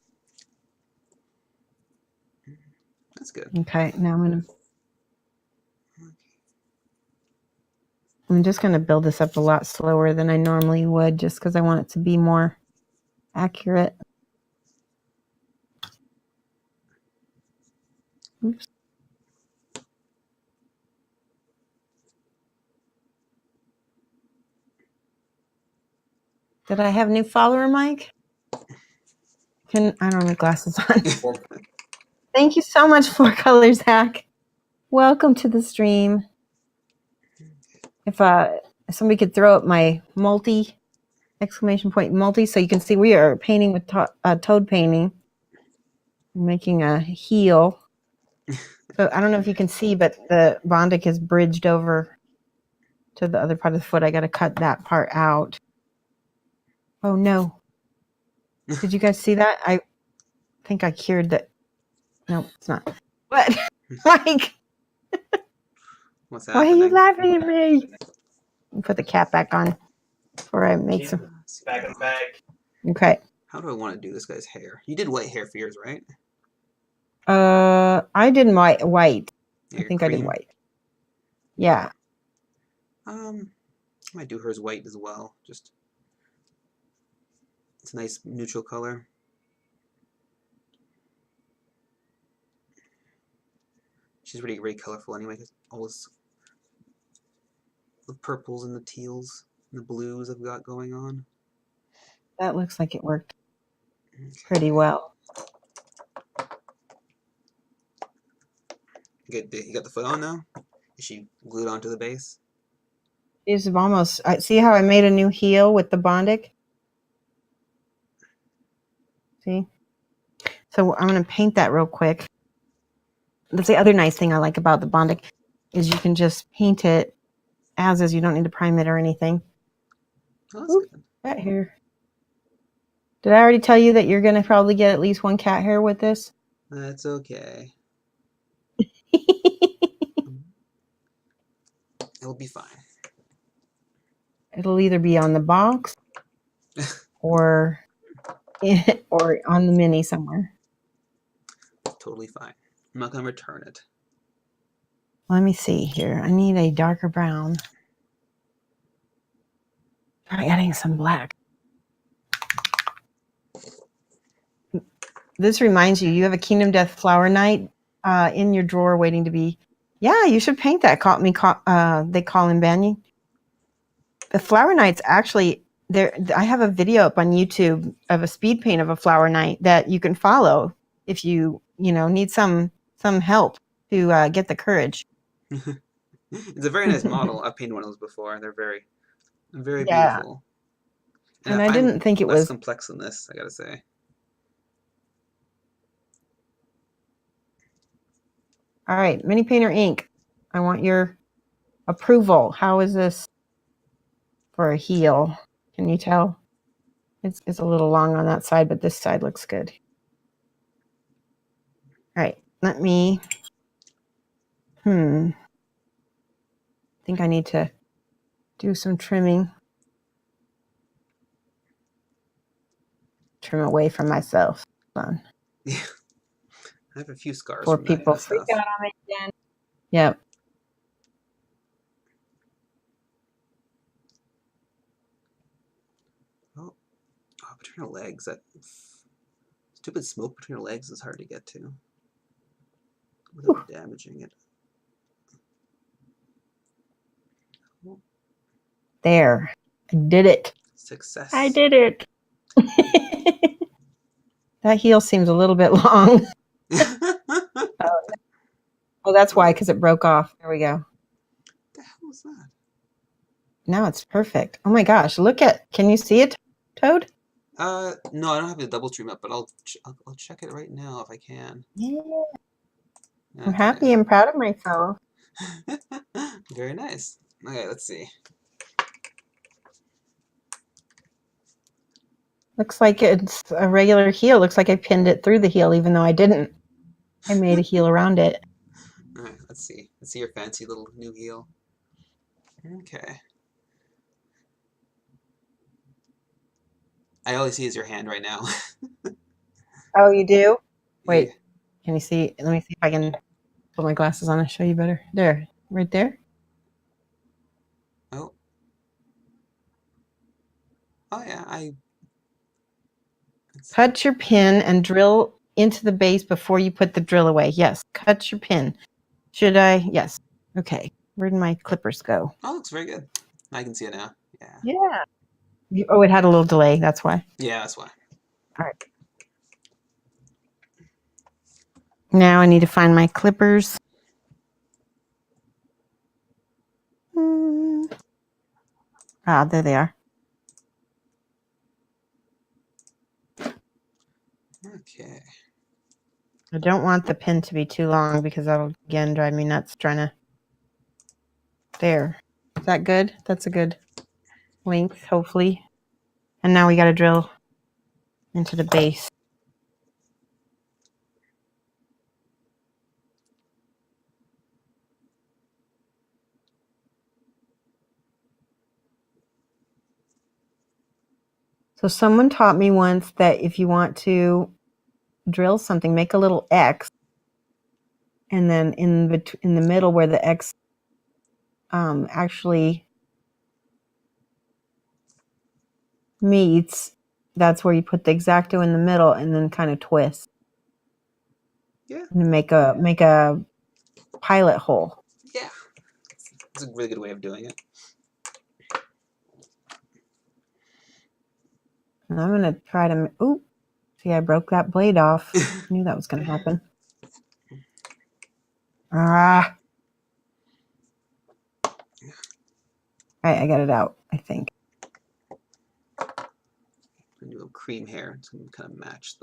That's good. Okay, now I'm just going to build this up a lot slower than I normally would, just because I want it to be more accurate. Oops. Did I have new follower, Mike? I don't have glasses on. Thank you so much, Four Colors Hack. Welcome to the stream. If somebody could throw up my multi, ! multi, so you can see we are painting with toad painting. I'm making a heel. So I don't know if you can see, but the Bondic is bridged over to the other part of the foot. I got to cut that part out. Oh no. Did you guys see that? I think I cured that. No, it's not. What? Mike! What's Why happening? are you laughing at me? Put the cap back on. before I make some. Back in the bag. Okay. How do I want to do this guy's hair? You did white hair for yours, right? I did white. Yeah, I think I did cream. white. Yeah. I might do hers white as well. Just it's a nice neutral color. She's really very colorful anyway. All this, the purples and the teals and the blues I've got going on. That looks like it worked Okay. pretty well. You got the foot on now? Is she glued onto the base? It's almost. See how I made a new heel with the Bondic? See? So I'm going to paint that real quick. That's the other nice thing I like about the Bondic is you can just paint it as is. You don't need to prime it or anything. Oh, that's Oop, good. cat hair. Did I already tell you that you're going to probably get at least one cat hair with this? That's okay. It'll be fine. It'll either be on the box or on the mini somewhere. Totally fine. I'm not going to return it. Let me see here. I need a darker brown. Try adding some black. This reminds you, you have a Kingdom Death Flower Knight in your drawer waiting to be. Yeah, you should paint that. They call him Banyan. The Flower Knight's actually there. I have a video up on YouTube of a speed paint of a Flower Knight that you can follow if you need some help to get the courage. It's a very nice model. I've painted one of those before. They're very, very Yeah. beautiful. And I I find didn't think it less was complex than this, I gotta say. all right. Mini Painter Ink. I want your approval. How is this for a heel? Can you tell? It's a little long on that side, but this side looks good. All right, let me, I think I need to do some trimming. Trim away from myself. Fun. Yeah. I have a few scars Before from that people kind of freak stuff. out on me again. Yep. Oh, between her legs. That stupid smoke between her legs is hard to get to without damaging it. There. I did it. Success. I did it. That heel seems a little bit long. Oh, that's why, because it broke off. There we go. What the hell is that? Now it's perfect. Oh my gosh, can you see it, Toad? No, I don't have the double trim up, but I'll check it right now if I can. Yeah. Okay. I'm happy and proud of myself. Very nice. Okay, let's see. Looks like it's a regular heel. Looks like I pinned it through the heel, even though I didn't. I made a heel around it. All right, let's see. Let's see your fancy little new heel. Okay. I only see is your hand right now. Oh, you do? Wait, Yeah. can you see? Let me see if I can put my glasses on and show you better. There, right there. Oh. Oh yeah, Cut your pin and drill into the base before you put the drill away. Yes, cut your pin. Should I? Yes. Okay. Where did my clippers go? Oh, looks very good. I can see it now. Yeah. Yeah. Oh, it had a little delay. That's why. Yeah, that's why. All right. Now I need to find my clippers. Ah, there they are. Okay. I don't want the pin to be too long because that'll again drive me nuts trying to. There. Is that good? That's a good length, hopefully. And now we got to drill into the base. So someone taught me once that if you want to drill something, make a little X, and then in the middle where the X actually meets, that's where you put the X-Acto in the middle, and then kind of twist. Yeah. And make a pilot hole. Yeah. It's a really good way of doing it. And I'm gonna try to. Oop! See, I broke that blade off. Knew that was gonna happen. Ah! All right, I got it out. I think. And do a cream hair. It's gonna kind of match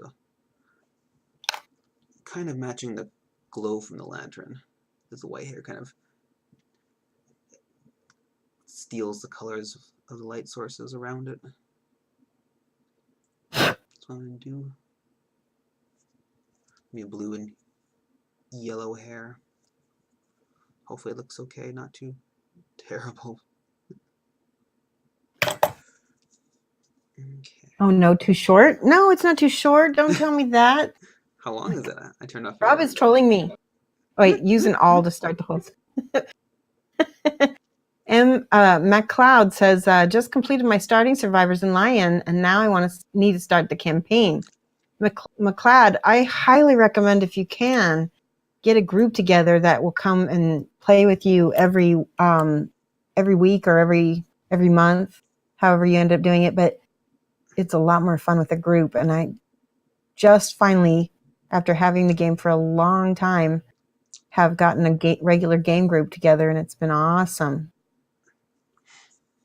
matching the glow from the lantern. Because the white hair kind of steals the colors of the light sources around it. That's what I'm gonna do. Maybe blue and yellow hair. Hopefully it looks okay, not too terrible. Okay. Oh no, too short? No, it's not too short. Don't tell me that. How long is it? I turned off. Rob is trolling me. Wait, using all to start the whole. MacLeod says, just completed my starting Survivors in Lion, and now I need to start the campaign. MacLeod, I highly recommend, if you can, get a group together that will come and play with you every week or every month, however you end up doing it. But it's a lot more fun with a group. And I just finally, after having the game for a long time, have gotten a regular game group together, and it's been awesome.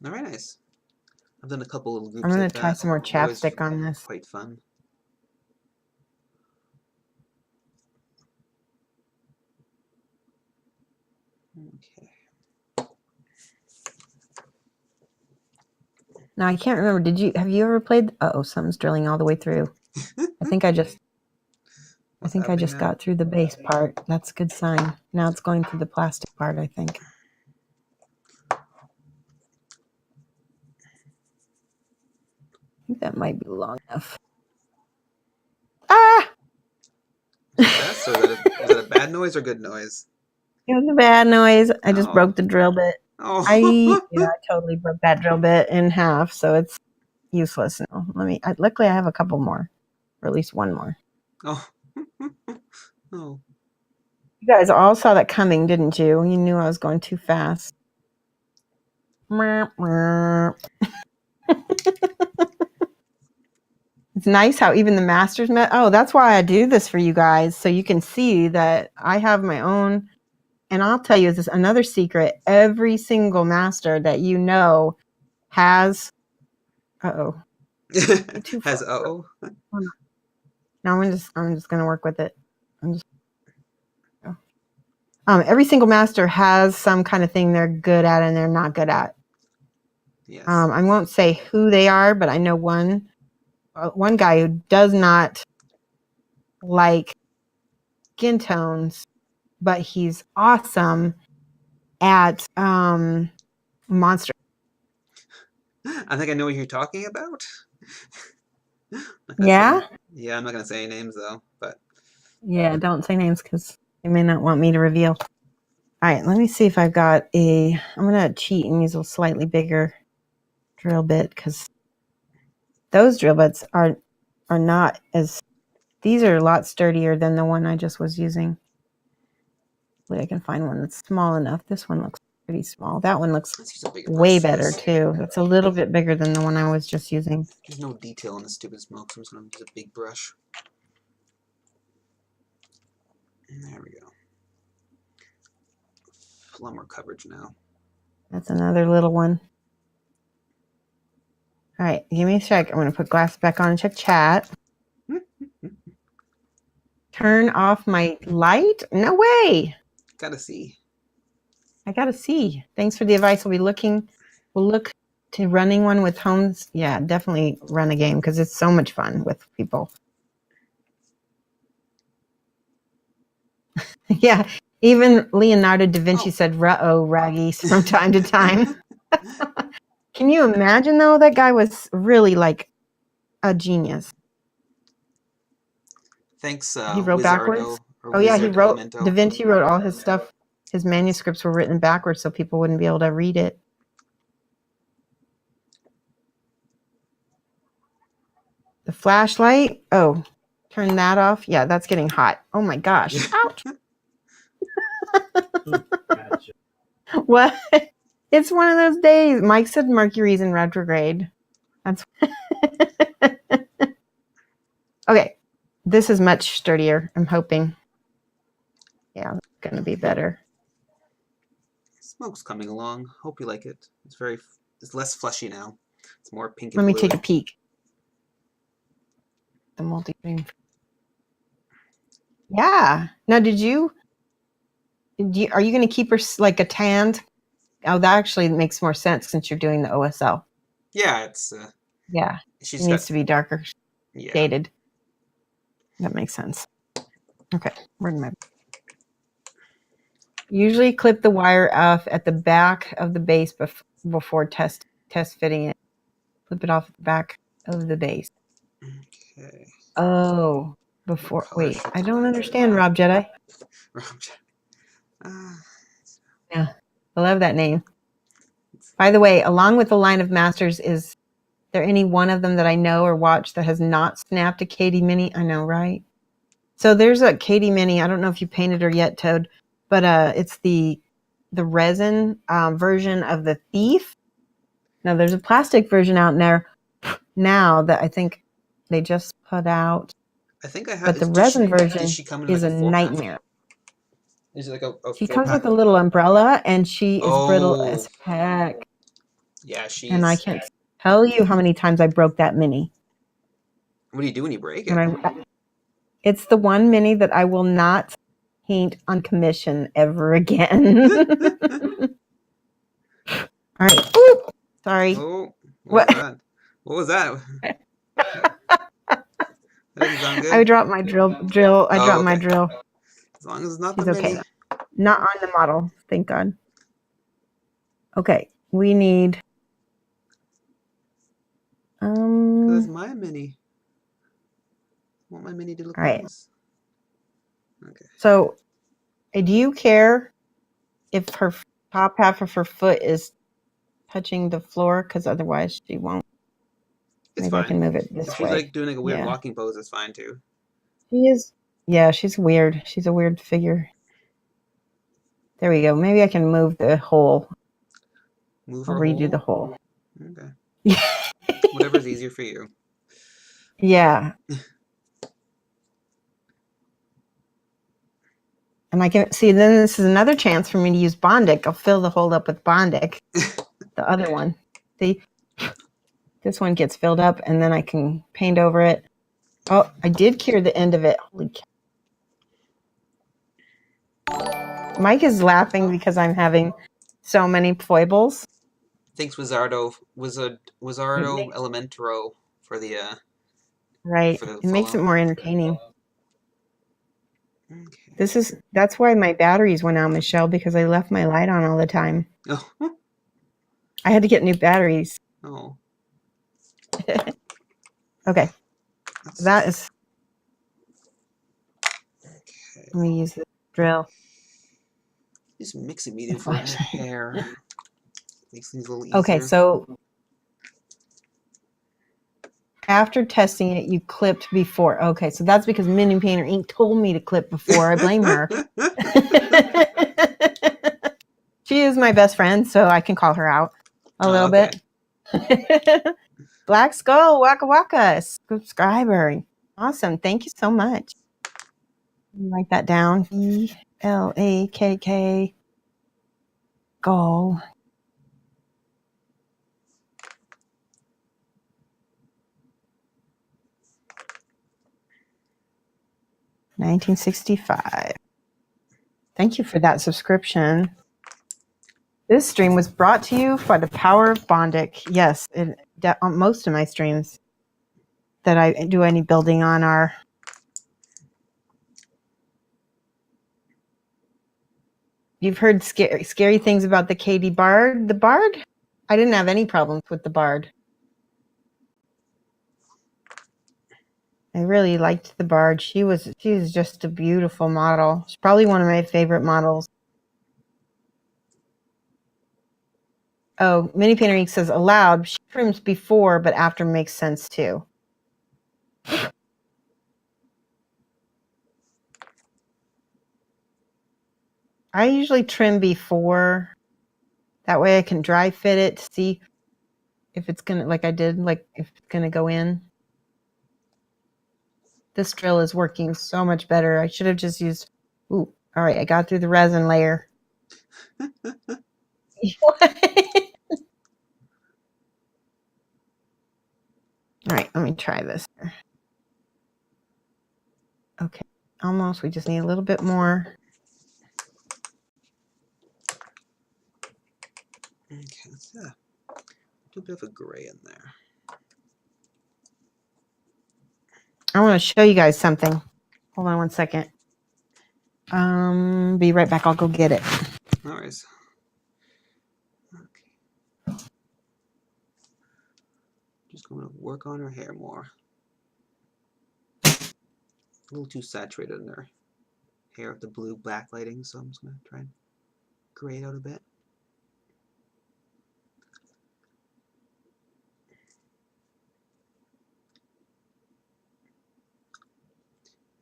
Very nice. I've done a couple of groups. I'm going like to try that. some more Always chapstick on this. Quite fun. Okay. Now I can't remember. Have you ever played? Something's drilling all the way through. I think I just got through the base part. That's a good sign. Now it's going through the plastic part, I think. I think that might be long enough. Ah! Is that a bad noise or good noise? It was a bad noise. I just Oh. broke the drill bit. Oh. I totally broke that drill bit in half, so it's useless now. Luckily I have a couple more, or at least one more. Oh. Oh. You guys all saw that coming, didn't you? You knew I was going too fast. It's nice how even the masters met. Oh, that's why I do this for you guys, so you can see that I have my own. And I'll tell you this another secret. Every single master that you know has has uh-oh. No, I'm just gonna work with it. Every single master has some kind of thing they're good at and they're not good at. Yes. I won't say who they are, but I know one guy who does not like skin tones, but he's awesome at monster. I think I know what you're talking about. Yeah? Yeah, I'm not going to say any names, though. But Yeah, don't say names because they may not want me to reveal. All right, let me see if I've got I'm going to cheat and use a slightly bigger drill bit because those drill bits are not as... These are a lot sturdier than the one I just was using. Hopefully I can find one that's small enough. This one looks pretty small. That one looks way better, too. It's a little bit bigger than the one I was just using. There's no detail in the stupid smoke, so I'm just going to use a big brush. And there we go. A lot more coverage now. That's another little one. All right, give me a sec. I'm going to put glasses back on and check chat. Turn off my light? No way. Gotta see. I gotta see. Thanks for the advice. We'll look to running one with homes. Yeah, definitely run a game because it's so much fun with people. Yeah, even Leonardo da Vinci said "ruh-oh, raggies" from time to time. Can you imagine though? That guy was really like a genius. Thanks, He wrote backwards. Wizardo or Oh yeah, he Wizard wrote. Elemento. Da Vinci wrote all his stuff. His manuscripts were written backwards so people wouldn't be able to read it. The flashlight. Oh, turn that off. Yeah, that's getting hot. Oh my gosh. Ouch. Gotcha. What? It's one of those days. Mike said Mercury's in retrograde. That's okay. This is much sturdier, I'm hoping. Yeah, it's gonna be better. Smoke's coming along. Hope you like it. It's less fleshy now. It's more pink Let and me blue. take a peek. The multi-stream. Yeah. Now, are you going to keep her like a tanned? Oh, that actually makes more sense since you're doing the OSL. Yeah, it's Yeah, she's it needs to be darker yeah. shaded. That makes sense. Okay, where'd my? Usually clip the wire off at the back of the base before test fitting it. Clip it off at the back of the base. Okay. Oh, before Color wait, should I be don't good. understand, Rob Jedi. Yeah, I love that name. By the way, along with the line of masters, is there any one of them that I know or watch that has not snapped a KD Mini? I know, right? So there's a KD Mini. I don't know if you painted her yet, Toad, but it's the resin version of the Thief. Now there's a plastic version out there now that I think they just put out. I think I have. But the resin version Does she come in is like a 4-pack? nightmare. Is it like a She 4-pack? comes with a little umbrella, and she is brittle Oh. as heck. Yeah, she's. And I can't tell you how many times I broke that Mini. What do you do when you break it? And it's the one Mini that I will not paint on commission ever again. All right. Ooh, sorry. Oh, what was that? What was that? That doesn't sound good. I dropped my drill. I dropped my okay. drill. As long as it's not She's the okay. mini. Not on the model, thank God. Okay, we need. Because my mini. I want my mini to look All right. nice. Okay. So, do you care if her top half of her foot is touching the floor? Because otherwise, she won't. It's Maybe fine. I can move it this If she's way. like doing like a weird Yeah. walking pose, it's fine too. She is. Yeah, she's weird. She's a weird figure. There we go. Maybe I can move the hole. Move I'll her redo hole. the hole. Okay. Whatever's easier for you. Yeah. And I can see then this is another chance for me to use Bondic. I'll fill the hole up with Bondic. The other one. See? This one gets filled up and then I can paint over it. Oh, I did cure the end of it. Holy cow. Mike is laughing because I'm having so many foibles. Thanks, Wizardo Elementaro for the Right. for the It makes it follow. more entertaining. Okay. That's why my batteries went out, Michelle, because I left my light on all the time. Oh. I had to get new batteries. Oh. Okay. That is. Okay. Let me use the drill. Just mix a medium for her hair. Makes things a little easier. Okay, so after testing it, you clipped before. Okay, so that's because Mini Painter Inc. told me to clip before. I blame her. She is my best friend, so I can call her out a little bit. Black Skull, Waka Waka, subscriber. Awesome. Thank you so much. Write that down. BLAKK. Skull. $19.65. Thank you for that subscription. This stream was brought to you by the power of Bondic. Yes, on most of my streams that I do any building on are. You've heard scary things about the KD Bard. The Bard? I didn't have any problems with the Bard. I really liked the Bard. She was just a beautiful model. She's probably one of my favorite models. Oh, Mini Painter Ink says allowed. She trims before, but after makes sense too. I usually trim before. That way I can dry fit it to see if it's gonna, like I did, like if it's gonna go in. This drill is working so much better. I should have just used, ooh, all right, I got through the resin layer. All right, let me try this. Okay, almost, we just need a little bit more. Okay, let's do a little bit of a gray in there. I want to show you guys something. Hold on one second. Be right back. I'll go get it. No worries. Okay. Just going to work on her hair more. A little too saturated in her hair with the blue backlighting, so I'm just going to try and gray it out a bit.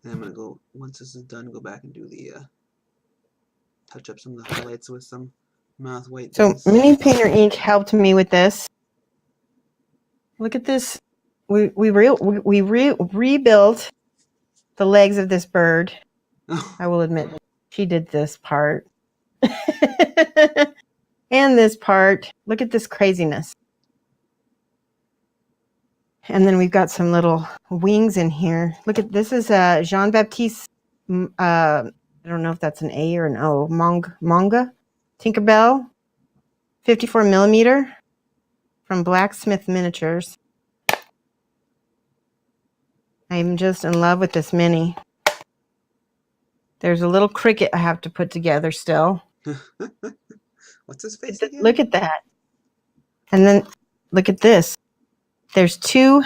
Then I'm going to go, once this is done, go back and do the, touch up some of the highlights with some mouth white So base. Mini Painter Ink helped me with this. Look at this. We rebuilt the legs of this bird. I will admit she did this part. And this part. Look at this craziness. And then we've got some little wings in here. Look at this is Jean-Baptiste, I don't know if that's an A or an O, manga, Tinkerbell, 54 millimeter from Blacksmith Miniatures. I'm just in love with this mini. There's a little cricket I have to put together still. What's his face again? Look at that. And then look at this. There's two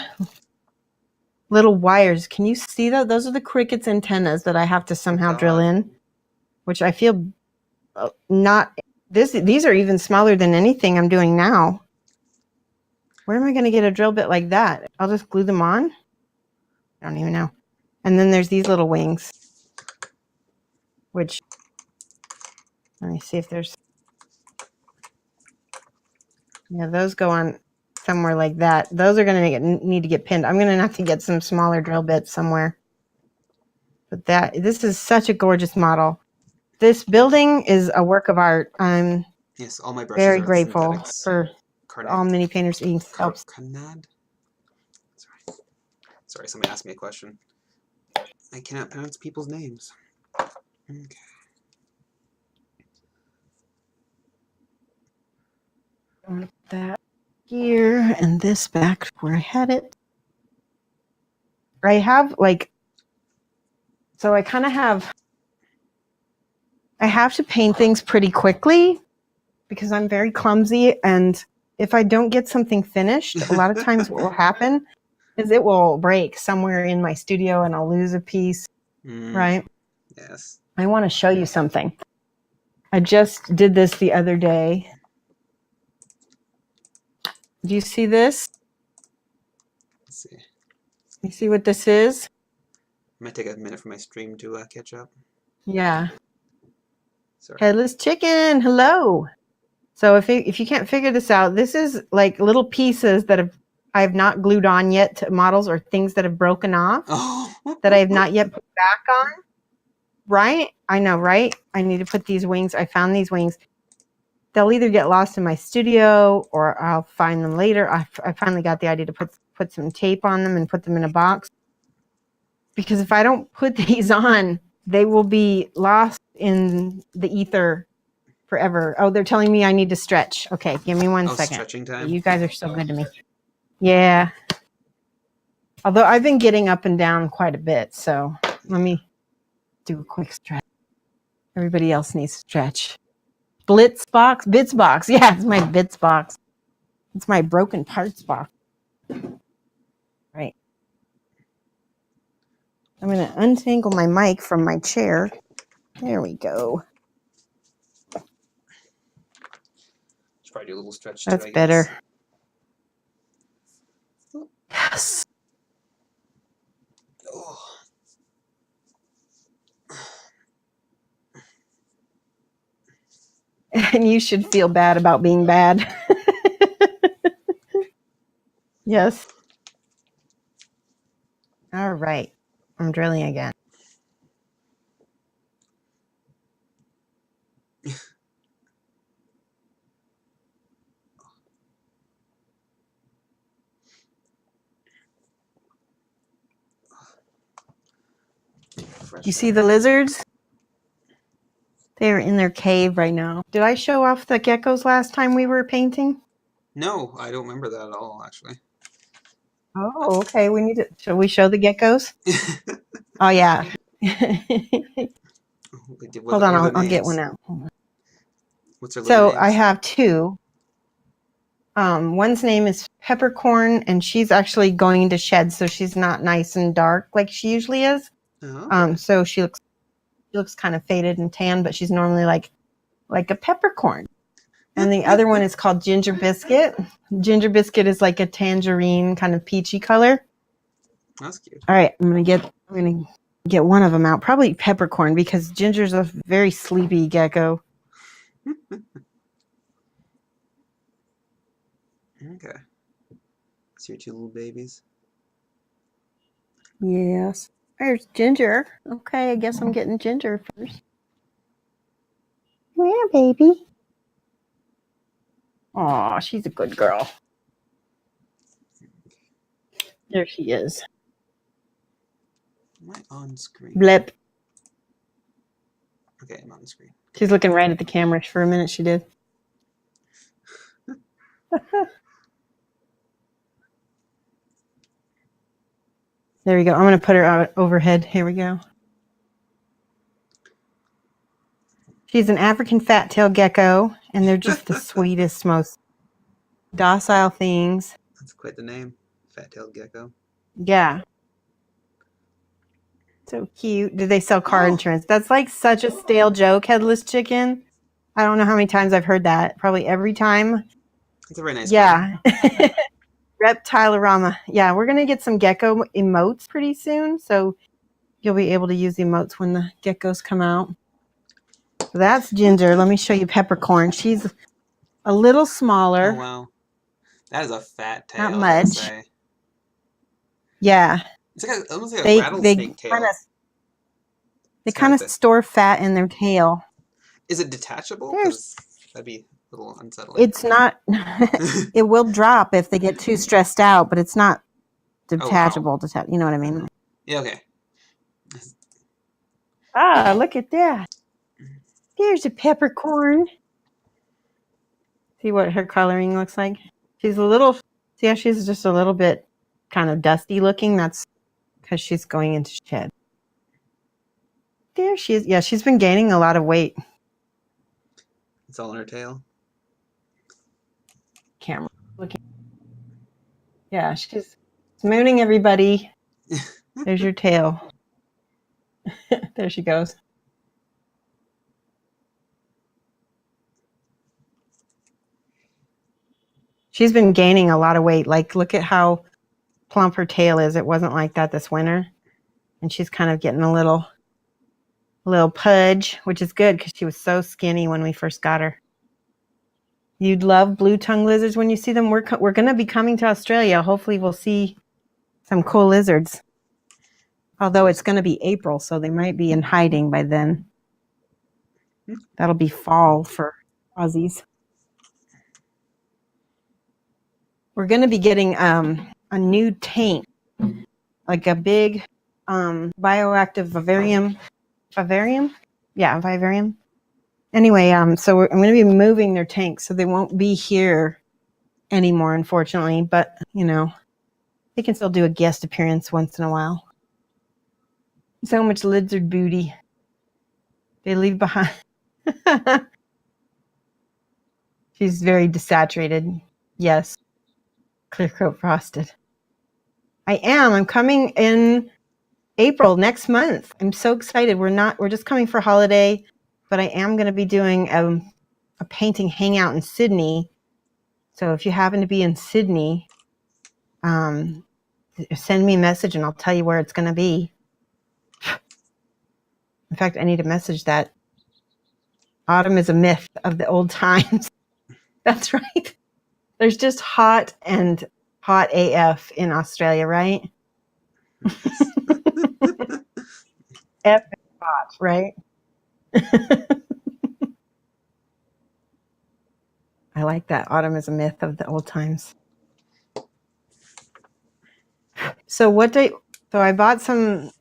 little wires. Can you see that? Those are the cricket's antennas that I have to somehow drill in, which I feel not this. These are even smaller than anything I'm doing now. Where am I going to get a drill bit like that? I'll just glue them on. I don't even know. And then there's these little wings, which let me see if there's. Yeah, those go on somewhere like that. Those are going to need to get pinned. I'm going to have to get some smaller drill bits somewhere. But this is such a gorgeous model. This building is a work of art. I'm all my brushes very are grateful synthetics. for all Mini Painters Inc. helps. Sorry, somebody asked me a question. I cannot pronounce people's names. Okay. That here and this back where I had it. I have so I kind of have. I have to paint things pretty quickly because I'm very clumsy, and if I don't get something finished, a lot of times what will happen is it will break somewhere in my studio and I'll lose a piece, right? Yes. I want to show you something. I just did this the other day. Do you see this? Let's see. You see what this is? It might take a minute for my stream to catch up. Yeah. Sorry. Headless chicken. Hello. So if you can't figure this out, this is like little pieces that I've not glued on yet to models, or things that have broken off that I have not yet put back on. Right? I know, right? I need to put these wings. I found these wings. They'll either get lost in my studio or I'll find them later. I finally got the idea to put some tape on them and put them in a box. Because if I don't put these on, they will be lost in the ether forever. Oh, they're telling me I need to stretch. Okay, give me one second. Stretching time. You guys are so good to me. Yeah. Although I've been getting up and down quite a bit, so let me do a quick stretch. Everybody else needs to stretch. Bits box. Yeah, it's my bits box. It's my broken parts box. Right. I'm going to untangle my mic from my chair. There we go. Should probably do a little stretch That's too, I better. guess. Yes. Oh. And you should feel bad about being bad. Yes. All right. I'm drilling again. You see the lizards? They're in their cave right now. Did I show off the geckos last time we were painting? No, I don't remember that at all, actually. Oh, okay. We need to. Shall we show the geckos? Oh yeah. Hold on, I'll get one out. What's their So little names? I have two. One's name is Peppercorn, and she's actually going to shed, so she's not nice and dark like she usually is. Oh, okay. So she looks kind of faded and tan, but she's normally like a peppercorn. And the other one is called Ginger Biscuit. Ginger Biscuit is like a tangerine kind of peachy color. That's cute. All right, I'm gonna get one of them out. Probably Peppercorn because Ginger's a very sleepy gecko. Okay. So your two little babies. Yes. There's Ginger. Okay, I guess I'm getting Ginger first. Yeah, baby. Aw, she's a good girl. There she is. Am I on screen? Blip. Okay, I'm on screen. She's looking right at the camera for a minute. She did. There we go. I'm going to put her out overhead. Here we go. She's an African fat-tailed gecko, and they're just the sweetest, most docile things. That's quite the name. Fat-tailed gecko. Yeah. So cute. Do they sell car insurance? That's like such a stale joke, Headless Chicken. I don't know how many times I've heard that. Probably every time. It's a very nice Yeah. Reptilerama. Yeah, we're going to get some gecko emotes pretty soon, so you'll be able to use the emotes when the geckos come out. So that's Ginger. Let me show you Peppercorn. She's a little smaller. Oh, wow. That is a fat tail, Not I gotta much. say. Yeah. It's like almost like a rattlesnake tail. They kind of store fat in their tail. Is it detachable? 'Cause that'd be a little unsettling. It's not. It will drop if they get too stressed out, but it's not detachable. Oh, wow. You know what I mean? Yeah, okay. Ah, look at that. There's a peppercorn. See what her coloring looks like? She's a little, see how she's just a little bit kind of dusty looking? That's because she's going into shed. There she is. Yeah, she's been gaining a lot of weight. It's all in her tail. Camera looking. Yeah, she's mooning everybody. There's your tail. There she goes. She's been gaining a lot of weight. Like, look at how plump her tail is. It wasn't like that this winter. And she's kind of getting a little pudge, which is good because she was so skinny when we first got her. You'd love blue tongue lizards when you see them. We're going to be coming to Australia. Hopefully we'll see some cool lizards. Although it's going to be April, so they might be in hiding by then. That'll be fall for Aussies. We're going to be getting a new tank, like a big bioactive vivarium. Yeah, vivarium. Anyway, so I'm going to be moving their tanks, so they won't be here anymore, unfortunately. But, you know, they can still do a guest appearance once in a while. So much lizard booty they leave behind. She's very desaturated. Yes. Clear coat frosted. I'm coming in April next month. I'm so excited. We're just coming for holiday, but I am going to be doing a painting hangout in Sydney. So if you happen to be in Sydney, send me a message and I'll tell you where it's going to be. In fact, I need to message that. Autumn is a myth of the old times. That's right. There's just hot and hot AF in Australia, right? Yes. F is hot, right? I like that. Autumn is a myth of the old times. So I bought some,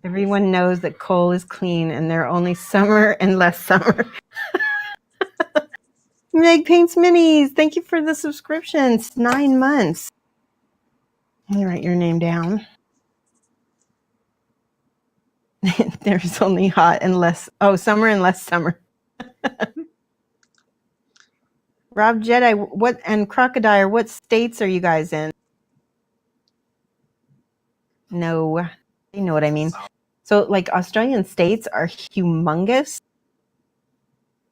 everyone knows that coal is clean and they're only summer and less summer. Meg Paints Minis, thank you for the subscriptions. 9 months. Let me write your name down. There's only hot and less, summer and less summer. Rob Jedi, and Crocodile, what states are you guys in? No, you know what I mean. So like Australian states are humongous.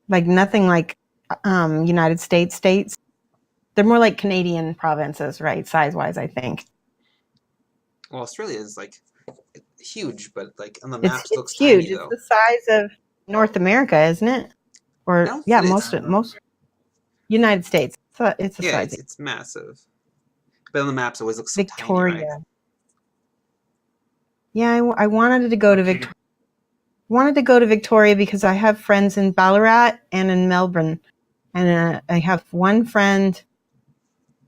Like nothing like United States states. They're more like Canadian provinces, right? Size-wise, I think. Well, Australia is like huge, but like on the It's maps looks huge. tiny It's though. the size of North America, isn't it? Or No, yeah, it is. most United States. So it's the Yeah, size. it's massive. But on the maps, it always looks so Victoria. tiny, right? Yeah, I wanted to go to Victoria. Wanted to go to Victoria because I have friends in Ballarat and in Melbourne, and I have one friend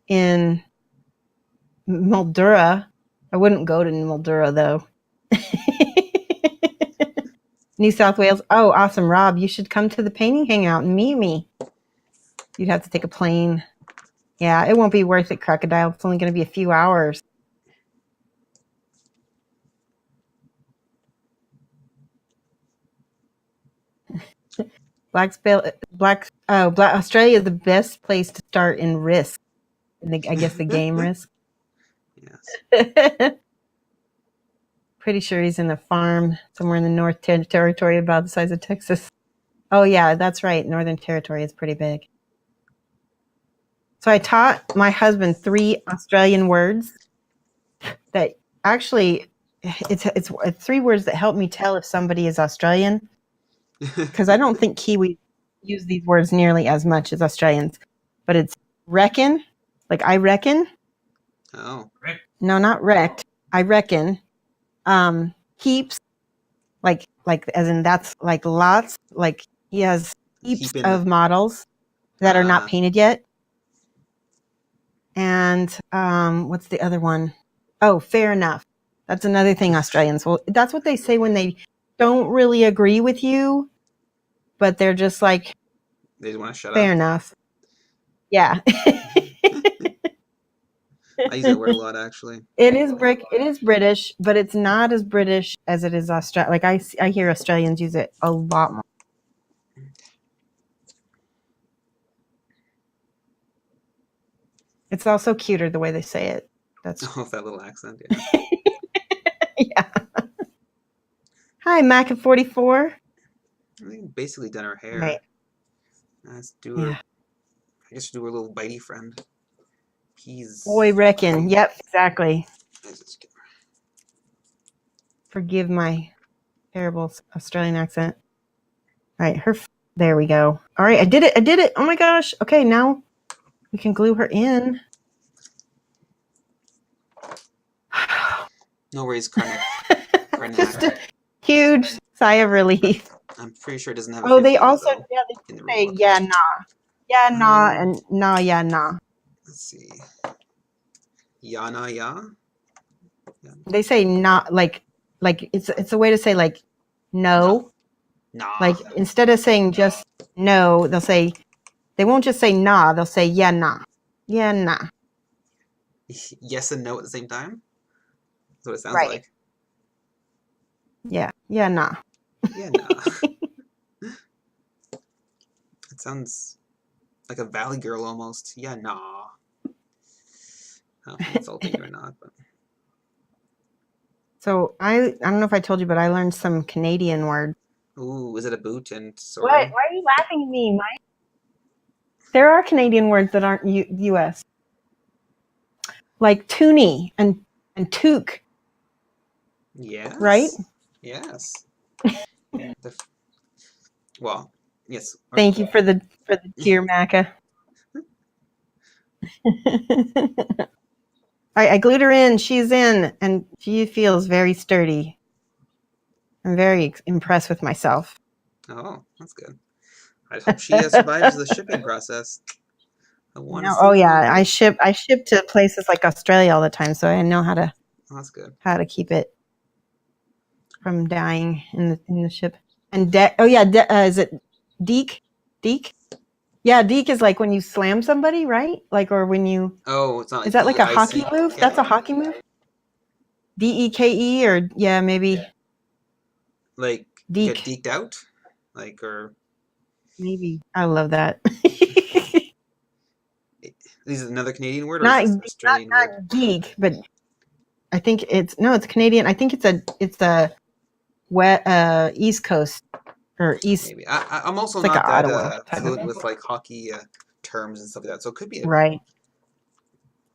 in Mildura. I wouldn't go to Mildura though. New South Wales. Oh, awesome, Rob! You should come to the painting hangout and meet me. You'd have to take a plane. Yeah, it won't be worth it, Crocodile. It's only going to be a few hours. Black Australia is the best place to start in Risk. I guess the game Risk. Yes. Pretty sure he's in a farm somewhere in the North Territory about the size of Texas. Oh yeah, that's right. Northern Territory is pretty big. So I taught my husband 3 Australian words that actually it's 3 words that help me tell if somebody is Australian, because I don't think Kiwis use these words nearly as much as Australians. But it's reckon, like I reckon. Oh. No, not wrecked. I reckon. Heaps, like as in that's like lots. Like he has heaps of models that are not painted yet. And what's the other one? Oh, fair enough. That's another thing Australians. Well, that's what they say when they don't really agree with you, but they're just like, they just want to shut fair up. enough. Yeah. I use that word a lot, actually. It is British, but it's not as British as it is Australian. Like I hear Australians use it a lot more. It's also cuter the way they say it. That's that little accent, yeah. yeah. Hi, Mac at 44. I think we've basically done her hair. Right. Let's do her. Yeah. I guess we'll do her little bitey friend. He's. Boy, reckon. Yep, exactly. Let's get her. Forgive my terrible Australian accent. All right, there we go. All right, I did it. Oh my gosh. Okay, now we can glue her in. No worries, Carmen. Just a huge sigh of relief. I'm pretty sure it doesn't have. Oh, they 50 also though, they in the say rulebook. yeah nah and nah yeah nah. Let's see. Yana ya. They say not like it's a way to say like no. Nah. Like instead of saying just no, they won't just say nah. They'll say yeah nah, yeah nah. Yes and no at the same time. That's what it sounds Right. like. Yeah nah. Yeah, nah. It sounds like a valley girl almost. Yeah, nah. I don't know if I'm insulting you or not, but So I don't know if I told you, but I learned some Canadian words. Ooh, is it a boot and What? sorry? Why are you laughing at me, Mike? There are Canadian words that aren't U.S. Like toonie and toque, Yes. right? Yes. Well, yes. Thank you for the cheer, Macca. I glued her in. She's in, and she feels very sturdy. I'm very impressed with myself. Oh, that's good. I hope she survives the shipping process. I want to see. Oh yeah, I ship to places like Australia all the time, so I know how to That's good. keep it from dying in the ship. And is it deke? Deke? Yeah, deke is like when you slam somebody, right? Like, or when you. Oh, it's not. Is that like a hockey icing? move? That's a hockey move. DEKE or maybe. Like Deke. get deked out, like or. Maybe I love that. Is it another Canadian word or not is it an Australian word? not geek, but I think it's Canadian. I think it's a wet East Coast or East. Maybe I'm also It's like not that Ottawa type fluent of with like hockey terms and stuff like that, so it could be right.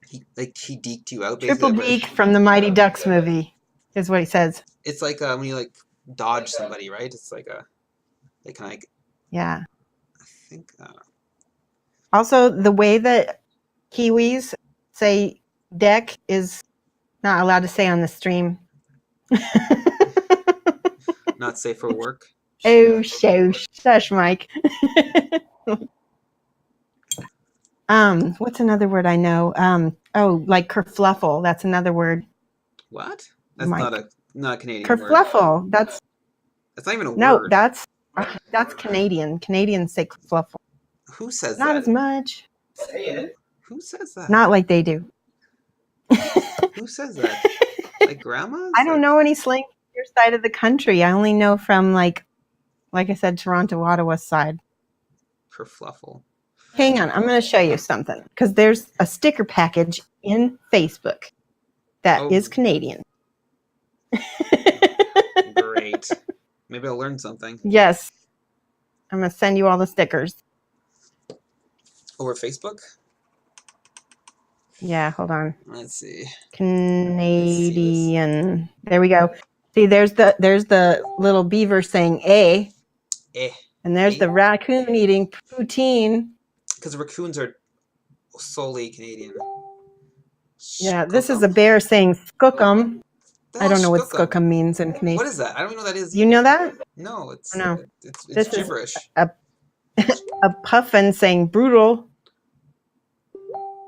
He deked you out Triple basically. deke from the Mighty Ducks movie is what he says. It's like when you like dodge somebody, right? It's like Yeah. I think. Also, the way that Kiwis say deck is not allowed to say on the stream. Not safe for work. Oh, shush, Mike. What's another word I know? Like kerfluffle. That's another word. What? That's Mike. not a Canadian kerfluffle. word. That's not even a no. word. That's Canadian. Canadians say kerfluffle. Who says Not that? as much. Say it. Who says that? Not like they do. Who says that? Like grandmas? I don't know any slang from your side of the country. I only know from like I said, Toronto, Ottawa side. Kerfluffle. Hang on, I'm going to show you something because there's a sticker package in Facebook that is Canadian. Great. Maybe I'll learn something. Yes. I'm going to send you all the stickers. Over Facebook? Yeah, hold on. Let's see. Canadian. There we go. See, there's the little beaver saying A. And there's the raccoon eating poutine. Because raccoons are solely Canadian. Yeah, this is a bear saying skookum. I don't know what skookum means in Canadian. What is that? I don't even know what that is. You know that? No, it's this gibberish. Is a puffin saying brutal.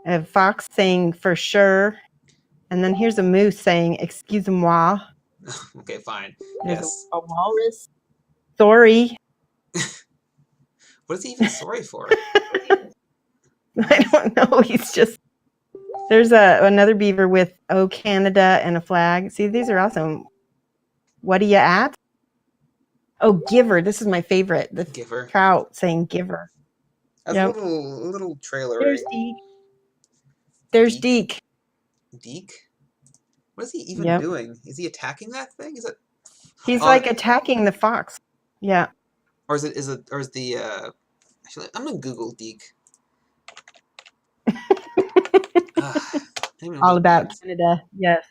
A fox saying for sure. And then here's a moose saying excuse-moi. Okay, fine. There's yes. a walrus. Sorry. What is he even sorry for? I don't know. He's just. There's another beaver with "Oh Canada" and a flag. See, these are awesome. What are you at? Oh, giver. This is my favorite. The giver. Trout saying giver. That's a little trailer. There's Deke. There's Deke. Deke? What is he even doing? Is he attacking that thing? Is it? He's like attacking the fox. Yeah. Or is the actually I'm gonna Google Deke. All about Canada. Yes.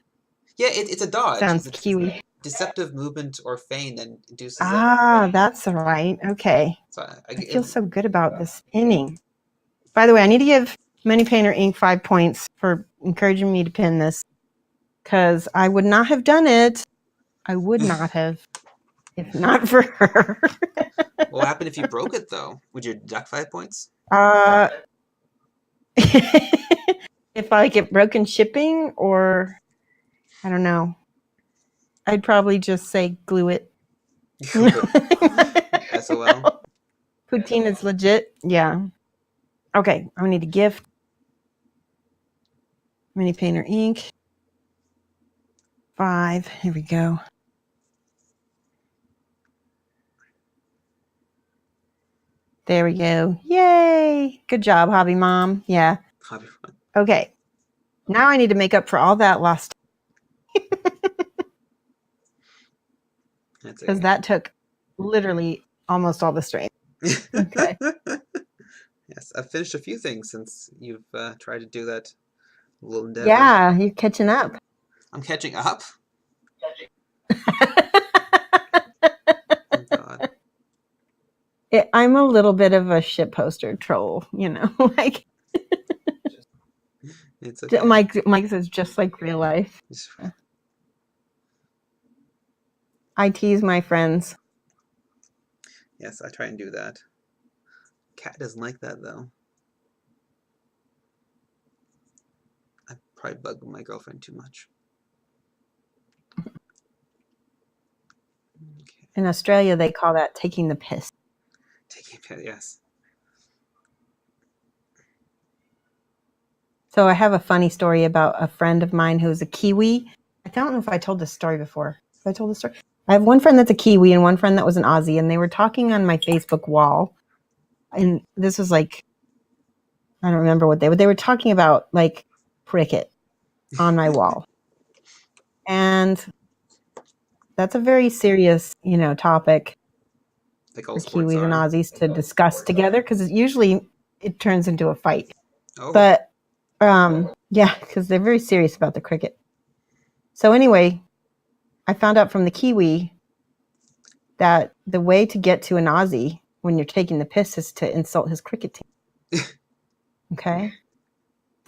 Yeah, it's a dodge. Sounds it's Kiwi. Deceptive movement or feign that induces. That's right. Okay. So I feel so good about this pinning. By the way, I need to give Money Painter Inc. 5 points for encouraging me to pin this, because I would not have done it. I would not have, if not for her. What would happen if you broke it, though? Would you deduct 5 points? If I get broken shipping, or I don't know, I'd probably just say glue it. SOL. Poutine is legit. Yeah. Okay, I need a gift. Mini Painter Inc. 5. Here we go. There we go. Yay! Good job, Hobby Mom. Yeah. Hobby Mom. Okay. Now I need to make up for all that lost. That's because that took literally almost all the strength. Okay. Yes, I've finished a few things since you've tried to do that little endeavor. Yeah, you're catching up. I'm catching up? Oh, God. I'm a little bit of a shitposter troll, like It's okay. Mike says just like real life. I tease my friends. Yes, I try and do that. Cat doesn't like that, though. I probably bug my girlfriend too much. Okay. In Australia, they call that taking the piss. Taking a pet, yes. So I have a funny story about a friend of mine who's a Kiwi. I don't know if I told this story before. Have I told this story? I have one friend that's a Kiwi and one friend that was an Aussie, and they were talking on my Facebook wall. And this was like, I don't remember what they were talking about, like cricket on my wall. And that's a very serious, topic Like for all sports Kiwis and are. Aussies to discuss together because usually it turns into a fight. Oh. But yeah, because they're very serious about the cricket. So anyway, I found out from the Kiwi that the way to get to an Aussie when you're taking the piss is to insult his cricket team. Okay?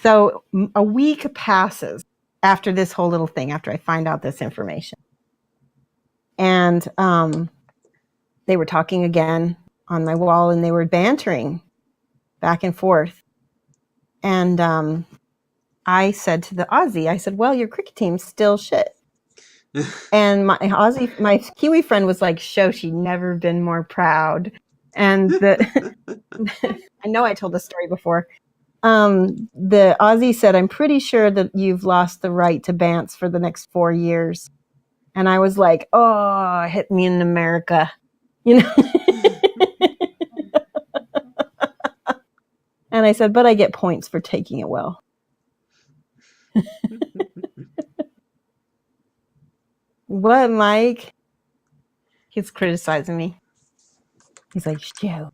So a week passes after this whole little thing, after I find out this information. And they were talking again on my wall and they were bantering back and forth. And I said to the Aussie, I said, well, your cricket team's still shit. And my Kiwi friend was like, Shoshi, never been more proud. And I know I told this story before. The Aussie said, I'm pretty sure that you've lost the right to bants for the next 4 years. And I was like, oh, hit me in America. And I said, but I get points for taking it well. What, Mike? He's criticizing me. He's like, shoot.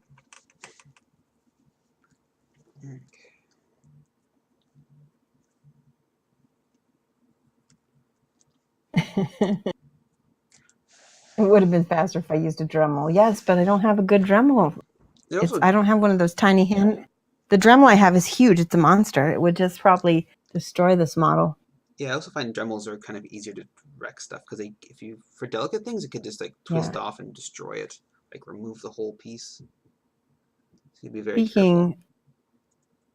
It would have been faster if I used a Dremel. Yes, but I don't have a good Dremel. I don't have one of those tiny hand. The Dremel I have is huge. It's a monster. It would just probably destroy this model. Yeah, I also find Dremels are kind of easier to wreck stuff because for delicate things, it could just like twist off and destroy it, like remove the whole piece. So you'd be very careful.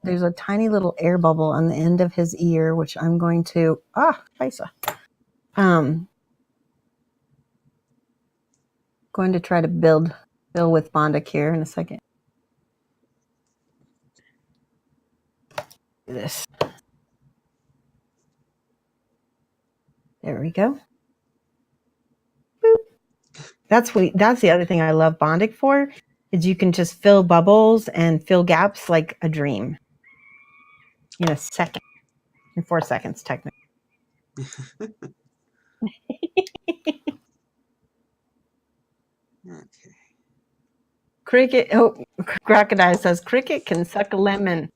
There's a tiny little air bubble on the end of his ear, which I'm going to Paisa. Going to try to fill with Bondic here in a second. Do this. There we go. Boop. That's the other thing I love Bondic for, is you can just fill bubbles and fill gaps like a dream. In a second. In 4 seconds, technically. Okay. Cricket. Crocodile says cricket can suck a lemon,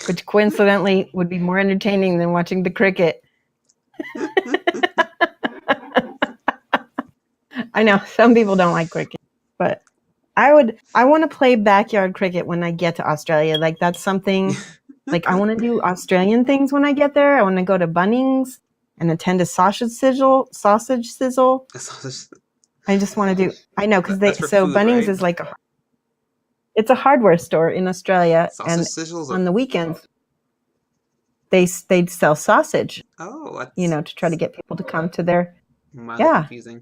which coincidentally would be more entertaining than watching the cricket. I know some people don't like cricket, but I want to play backyard cricket when I get to Australia. Like that's something. Like I want to do Australian things when I get there. I want to go to Bunnings and attend a sausage sizzle. I just want to do. I know because Bunnings right? is like it's a hardware store in Australia, Sausage sizzles on the weekends they'd sell sausage. Oh, to try to get people to come to their. Mildly confusing.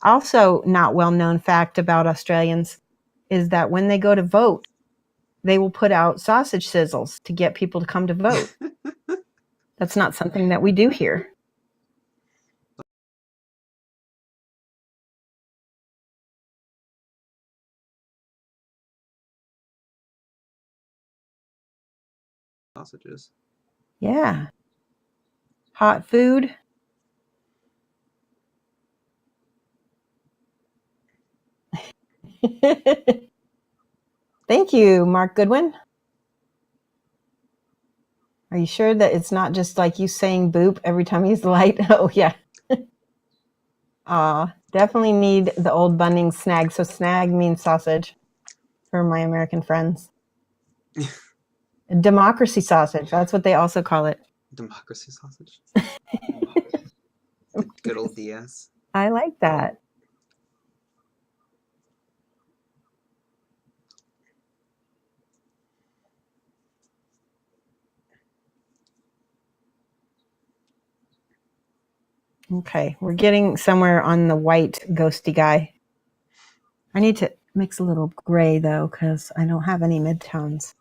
Also, not well known fact about Australians is that when they go to vote, they will put out sausage sizzles to get people to come to vote. That's not something that we do here. Sausages. Yeah. Hot food. Thank you, Mark Goodwin. Are you sure that it's not just like you saying boop every time you use the light? Oh, yeah. Definitely need the old Bunnings snag. So snag means sausage for my American friends. Democracy sausage. That's what they also call it. Democracy sausage. Good old DS. I like that. Okay, we're getting somewhere on the white ghosty guy. I need to mix a little gray though, because I don't have any midtones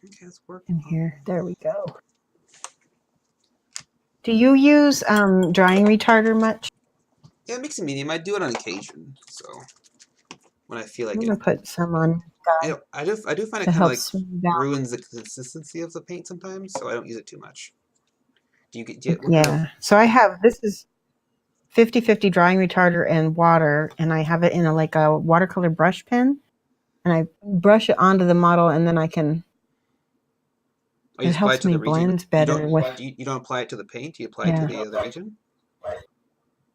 Okay, let's work in on here. There we go. Do you use drying retarder much? Yeah, mixing medium. I do it on occasion. So when I feel like I'm it, gonna put some on I do find it to kind of help like smooth out. ruins the consistency of the paint sometimes. So I don't use it too much. Do you get what Yeah. kind of? So I have this is 50-50 drying retarder and water, and I have it in like a watercolor brush pen, and I brush it onto the model, and then I can. Oh, you It just apply it helps to me the region. blend better with. You don't apply it to the paint. You apply it to the other region.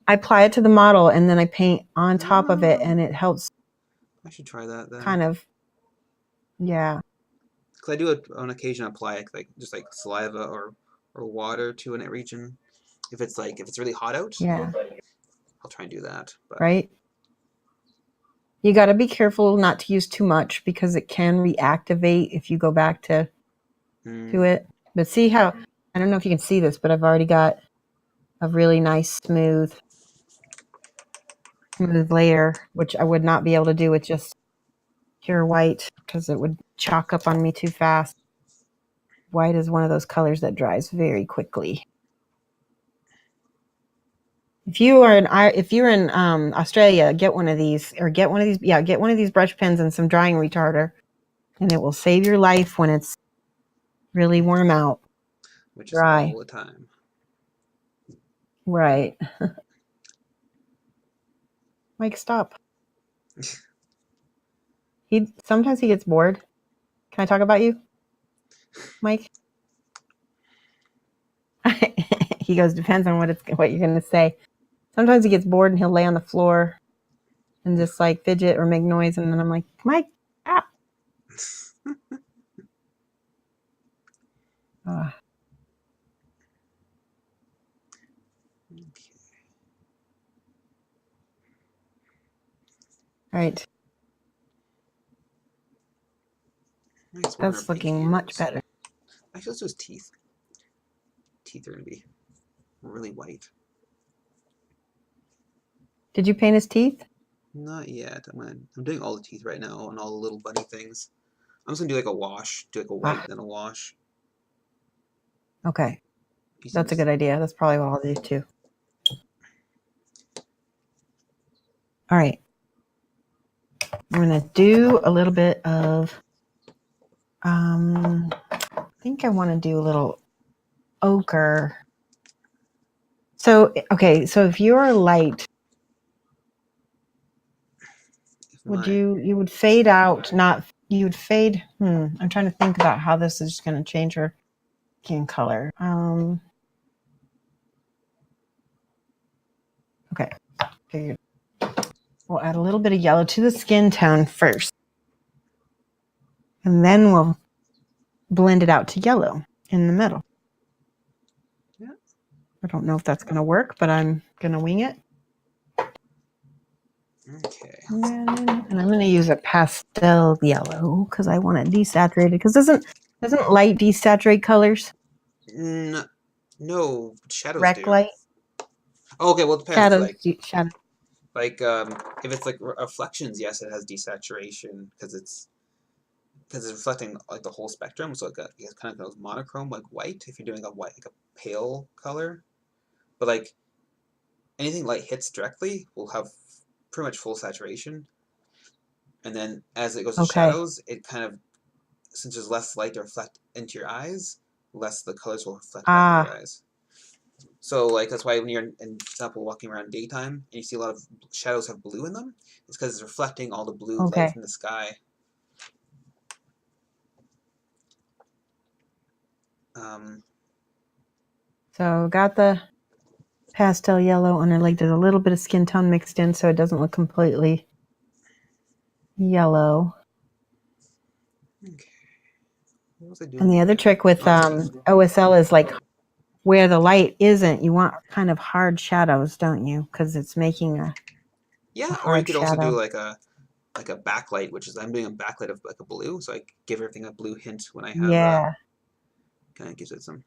I apply it to the model, and then I paint on top of it, Oh. and it helps I should try that then. kind of. Yeah. Because I do it on occasion. Apply it like just like saliva or water to a region. If it's really hot out, Yeah. I'll try and do that. But Right. You got to be careful not to use too much because it can reactivate if you go back to it. But see how, I don't know if you can see this, but I've already got a really nice smooth layer, which I would not be able to do with just pure white because it would chalk up on me too fast. White is one of those colors that dries very quickly. If you're in Australia, get one of these, or get one of these. Yeah, get one of these brush pens and some drying retarder, and it will save your life when it's really warm out. which Dry. is all the time. Right. Mike, stop. Sometimes he gets bored. Can I talk about you, Mike? He goes, depends on what you're going to say. Sometimes he gets bored and he'll lay on the floor and just like fidget or make noise, and then I'm like, Mike, ah. All right. Nice. That's looking much better. Actually, let's do his teeth. Teeth are gonna be really white. Did you paint his teeth? Not yet. I'm doing all the teeth right now and all the little bunny things. I'm just gonna do like a wash, do like a white, then a wash. Okay. That's a good idea. That's probably what I'll do too. All right. I'm going to do a little bit of, I think I want to do a little ochre. So, okay. So if you're light, you would fade out, you would fade. I'm trying to think about how this is going to change her skin color. Okay. Figured. We'll add a little bit of yellow to the skin tone first. And then we'll blend it out to yellow in the middle. Yeah. I don't know if that's going to work, but I'm going to wing it. Okay. And I'm going to use a pastel yellow because I want it desaturated. Because doesn't light desaturate colors? No, shadows Rec do. light? Oh, okay, well, it depends. Shadows. If it's like reflections, yes, it has desaturation because it's reflecting like the whole spectrum. So it kind of goes monochrome, like white. If you're doing a white, like a pale color, but like anything light hits directly will have pretty much full saturation. And then as it goes to shadows, it kind of, since there's less light to reflect into your eyes, less the colors will reflect back into your eyes. So like that's why when you're in for example walking around daytime and you see a lot of shadows have blue in them, it's because it's reflecting all the blue light Okay. from the sky. So got the pastel yellow on her leg. There's a little bit of skin tone mixed in so it doesn't look completely yellow. Okay. What was I doing? And the other trick with OSL is like where the light isn't, you want kind of hard shadows, don't you? Because it's making a or you hard could also do shadow. like a backlight, which is I'm doing a backlight of like a blue, so I give everything a blue hint when I have Yeah. kind of gives it some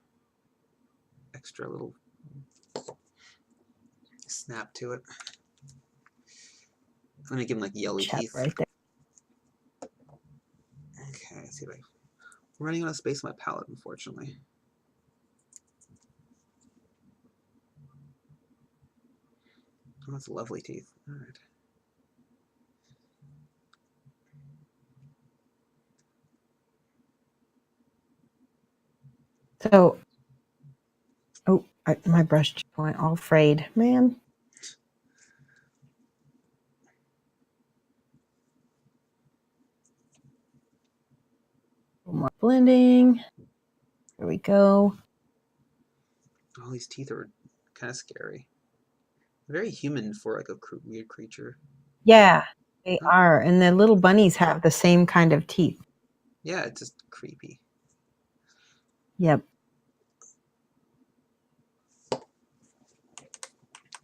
extra little snap to it. Let me give him like yellowy Chat teeth. right there. Okay, let's see if I'm running out of space on my palette, unfortunately. Oh, that's lovely teeth. All right. So, my brush went all frayed, man. A little more blending. There we go. All these teeth are kind of scary. Very human for like a weird creature. Yeah, they are. And the little bunnies have the same kind of teeth. Yeah, it's just creepy. Yep.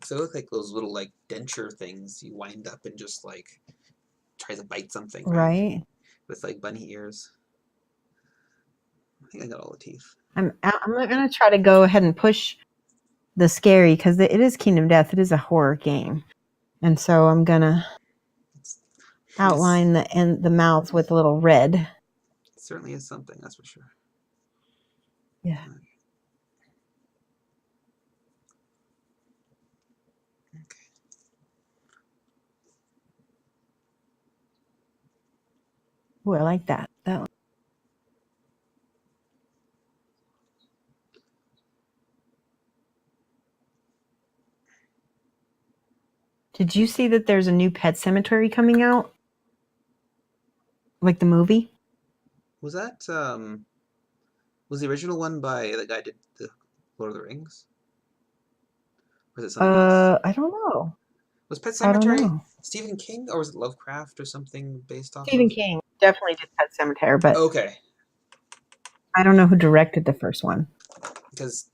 So they look like those little like denture things you wind up and just like try to bite something, Right. With like bunny ears. I think I got all the teeth. I'm not going to try to go ahead and push the scary because it is Kingdom Death. It is a horror game. And so I'm going to outline the mouth with a little red. It certainly is something, that's for sure. Yeah. Okay. Ooh, I like that. That one. Did you see that there's a new Pet Cemetery coming out? Like the movie? Was that was the original one by the guy who did the Lord of the Rings? Or was it something else? I don't know. Was Pet I don't Cemetery know. Stephen King or was it Lovecraft or something based off Stephen of? King definitely did Pet Cemetery, but Okay. I don't know who directed the first one. Because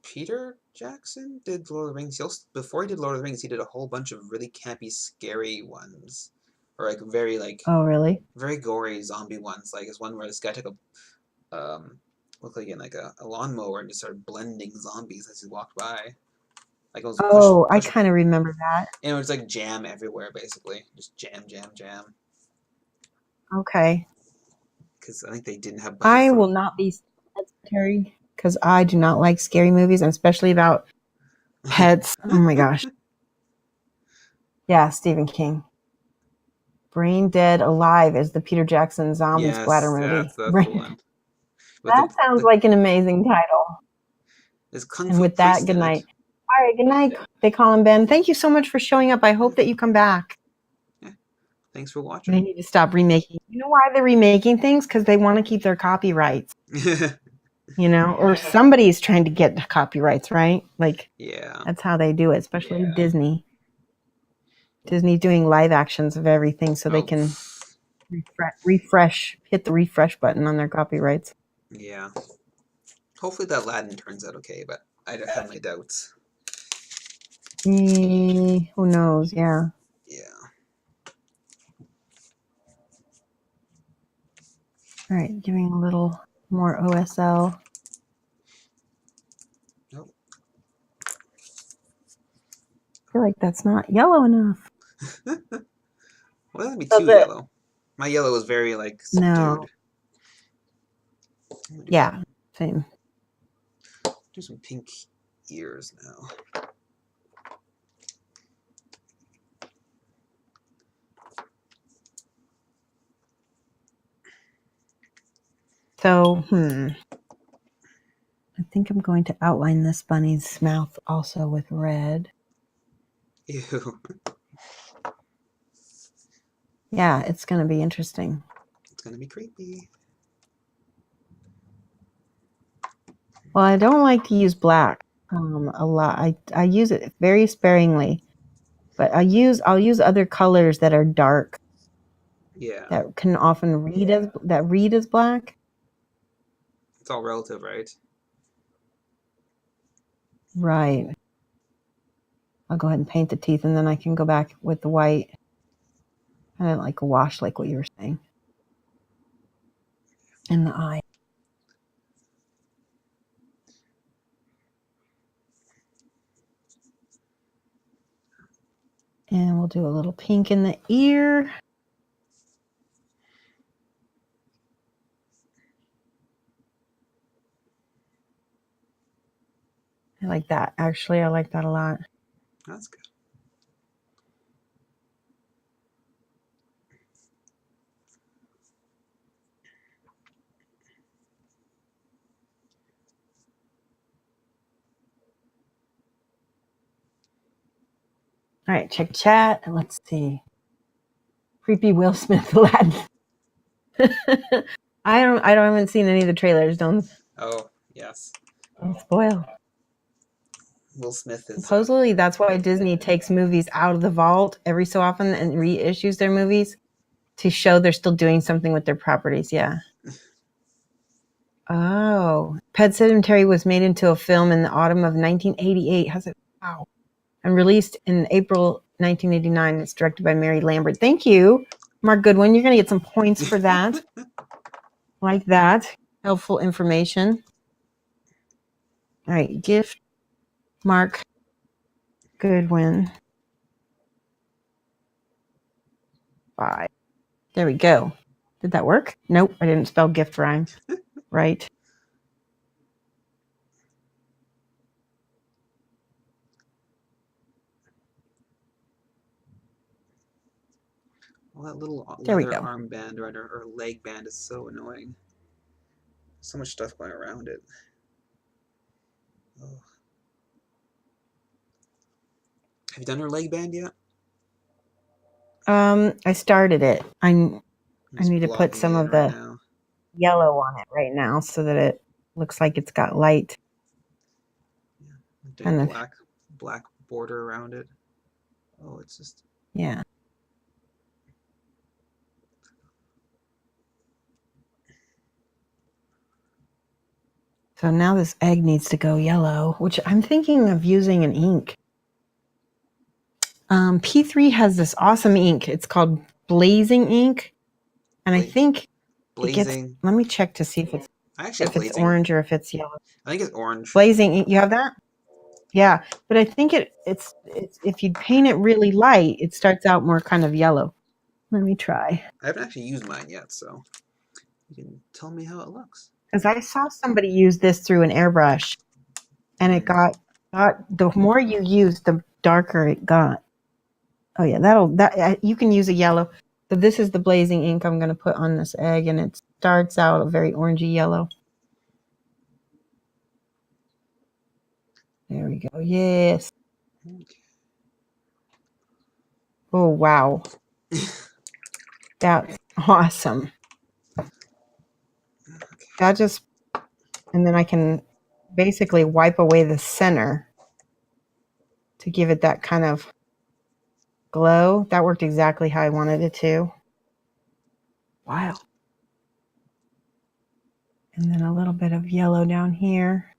Peter Jackson did Lord of the Rings. Before he did Lord of the Rings, he did a whole bunch of really campy, scary ones, or like very Oh, really? very gory zombie ones. Like this one where this guy took a looked like a lawnmower and just started blending zombies as he walked by. Like it was I push, kind of remember that. and it was like jam everywhere, basically, just jam, jam, jam. Okay. Because I think they didn't have budget I for. will not be Pet Cemetery because I do not like scary movies, and especially about pets. Oh my gosh. Yeah, Stephen King. Brain Dead Alive is the Peter Jackson zombie splatter Yes, movie. that's the one. With That sounds like an amazing title. there's Kung And Fu with that, Priest good in night. it. All right, good night. They call him Ben. Thank you so much for showing up. I hope that you come back. Yeah. Thanks for They watching. need to stop remaking. You know why they're remaking things? Because they want to keep their copyrights. You know, or somebody's trying to get the copyrights, right? Like, Yeah. that's how they do it, especially Disney. Disney's doing live actions of everything so they can refresh, hit the refresh button on their copyrights. Yeah. Hopefully that Aladdin turns out okay, but I have my doubts. Who knows? Yeah. Yeah. All right, giving a little more OSL. Nope. I feel like that's not yellow enough. Well, it doesn't be So too yellow. My yellow is very like subdued. No. Yeah, same. Do some pink ears now. So, let's think I'm going to outline this bunny's mouth also with red. Ew. Yeah, it's going to be interesting. It's gonna be creepy. Well, I don't like to use black a lot. I use it very sparingly, but I'll use other colors that are dark Yeah. that can often read as black. It's all relative, right? Right. I'll go ahead and paint the teeth, and then I can go back with the white. I don't like a wash, like what you were saying. And the eye. And we'll do a little pink in the ear. I like that. Actually, I like that a lot. That's good. All right, check chat, and let's see. Creepy Will Smith Aladdin. I haven't seen any of the trailers. Don't Oh, yes. spoil. Will Smith is. Supposedly, that's why Disney takes movies out of the vault every so often and reissues their movies to show they're still doing something with their properties. Yeah. Oh, Pet Sematary was made into a film in the autumn of 1988. How's it? Wow. And released in April 1989. It's directed by Mary Lambert. Thank you, Mark Goodwin. You're going to get some points for that. Like that. Helpful information. All right, gift Mark Goodwin. 5. There we go. Did that work? Nope, I didn't spell gift rhyme. Right. Well, that little There we leather go. armband or leg band is so annoying. So much stuff going around it. Oh. Have you done your leg band yet? I started it. I I'm just need to put blocking some it in of right the now. yellow on it right now so that it looks like it's got light. Yeah, I'm doing Kind a of. black border around it. Oh, it's just. Yeah. So now this egg needs to go yellow, which I'm thinking of using an ink. P3 has this awesome ink. It's called Blazing ink. And I think it gets, Blazing. let me check to see if it's I actually have Blazing. orange or if it's yellow. I think it's orange. Blazing ink, you have that? Yeah, but I think it's if you paint it really light, it starts out more kind of yellow. Let me try. I haven't actually used mine yet, so you can tell me how it looks. Because I saw somebody use this through an airbrush, and it got the more you use, the darker it got. Oh yeah, you can use a yellow. So this is the blazing ink I'm going to put on this egg, and it starts out a very orangey yellow. There we go. Yes. Okay. Oh wow, that's awesome. That just, and then I can basically wipe away the center to give it that kind of glow. That worked exactly how I wanted it to. Wow. And then a little bit of yellow down here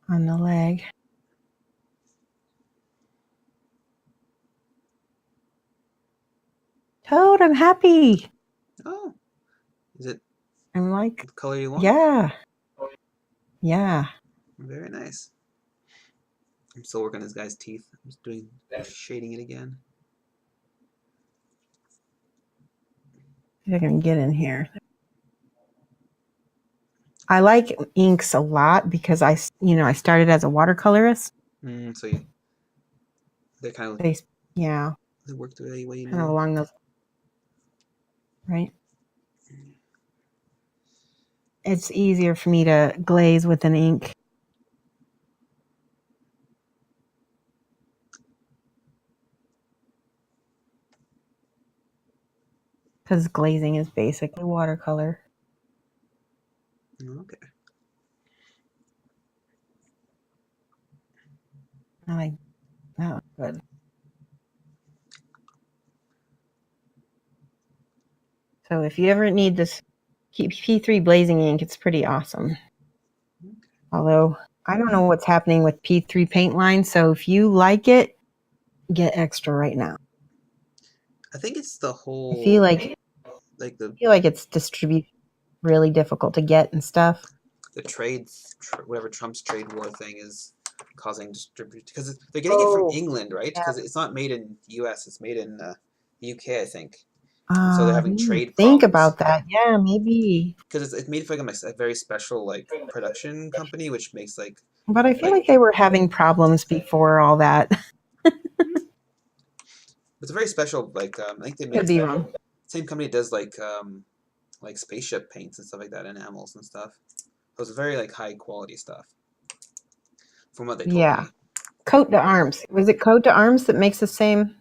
on the leg. Toad, I'm happy. Oh, is it I'm like, the color you want? yeah. Yeah. Very nice. I'm still working on this guy's teeth. I'm just shading it again. If I can get in here. I like inks a lot because I started as a watercolorist. So they're kind of They work the way you kind of know. along those, right? it's easier for me to glaze with an ink. Because glazing is basically watercolor. Okay. I like that. Good. So if you ever need this P3 blazing ink, it's pretty awesome. Although I don't know what's happening with P3 paint line, so if you like it, get extra right now. I think it's the whole. I feel like it's distributed really difficult to get and stuff. The trades, whatever Trump's trade war thing is causing distribute because they're getting it from England, right? Because it's not made in the U.S., it's made in the UK, I think. So they're having trade Think problems. about that. Yeah, maybe. Because it's made for like a very special like production company, which makes like. But I feel like they were having problems before all that. It's a very special like I think they Could be wrong. same company does like spaceship paints and stuff like that, enamels and stuff. So it's very like high quality stuff. From what they told me. Coat d'Arms. Was it Coat d'Arms that makes the same?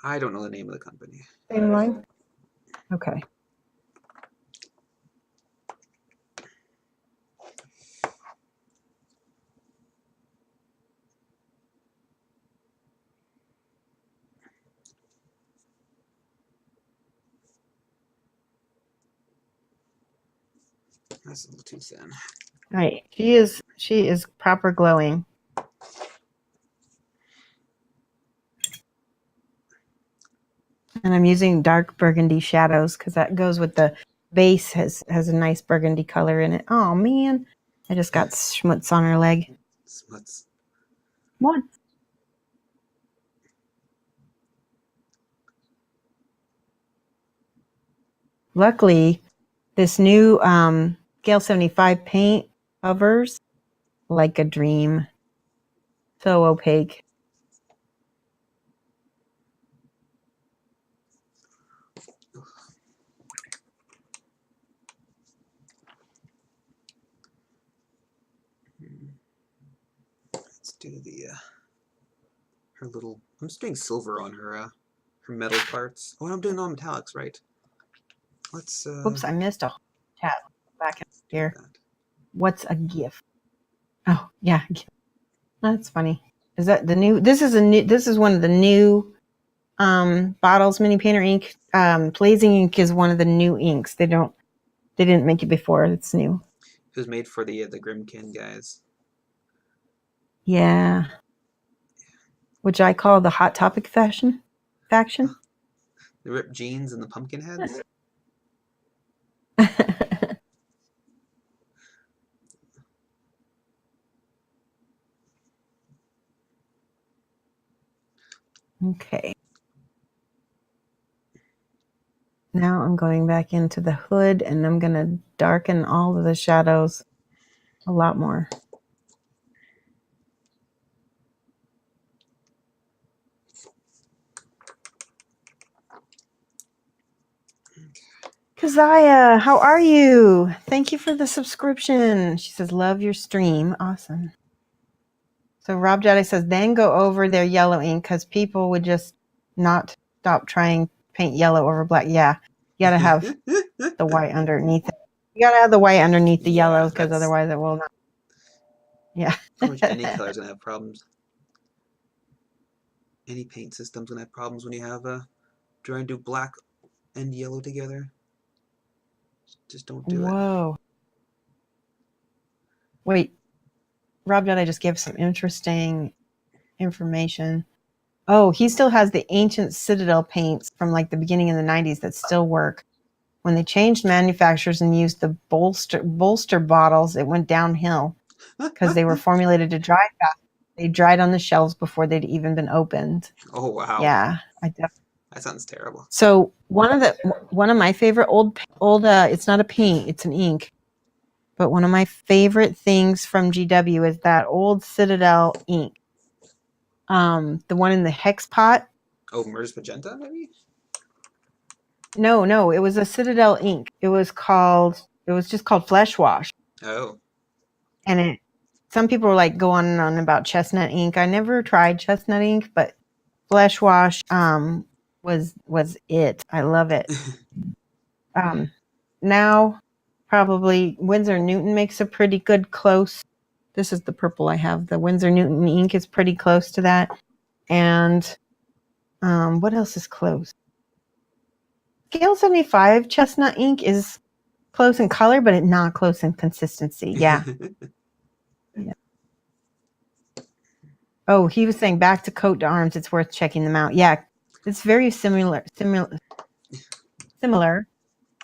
I don't know the name of the company. Same line? Okay. That's a little too thin. Right. She is proper glowing. And I'm using dark burgundy shadows because that goes with the base has a nice burgundy color in it. Oh man, I just got schmutz on her leg. Schmutz. What? Luckily, this new Scale 75 paint hovers like a dream. So opaque. Let's do the her little. I'm just doing silver on her metal parts. Oh, I'm doing all metallics, right? Let's. Oops, I missed a chat back in here. That. What's a GIF? Oh yeah, that's funny. Is that the new? This is one of the new bottles. Mini Painter ink. Blazing ink is one of the new inks. They didn't make it before. It's new. It was made for the Grimkin guys. Yeah. Which I call the Hot Topic faction. The ripped jeans and the pumpkin heads. Okay. Now I'm going back into the hood and I'm going to darken all of the shadows a lot more. Keziah, how are you? Thank you for the subscription. She says, love your stream. Awesome. So Rob Jedi says, then go over their yellow ink because people would just not stop trying paint yellow over black. Yeah, you got to have the white underneath it. You got to have the white underneath the yellow because otherwise it will not. Yeah. Pretty much any color's going to have problems. Any paint system's going to have problems when you have trying to do black and yellow together. Just don't do it. Whoa. Wait. Rob Jedi just gave some interesting information. Oh, he still has the ancient Citadel paints from like the beginning of the 90s that still work. When they changed manufacturers and used the bolster bottles, it went downhill because they were formulated to dry fast. They dried on the shelves before they'd even been opened. Oh wow. Yeah, that sounds terrible. So one of my favorite old it's not a paint, it's an ink. But one of my favorite things from GW is that old Citadel ink. The one in the hex pot. Oh, Merz Magenta, maybe? No, it was a Citadel ink. It was called It was just called Flesh Wash. Oh. And some people were like go on and on about chestnut ink. I never tried chestnut ink, but Flesh Wash was it. I love it. Now probably Winsor Newton makes a pretty good close. This is the purple I have. The Winsor Newton ink is pretty close to that. And what else is close? Scale 75 chestnut ink is close in color, but it's not close in consistency. Yeah. Yeah. Oh, he was saying back to coat to arms. It's worth checking them out. Yeah, it's very similar,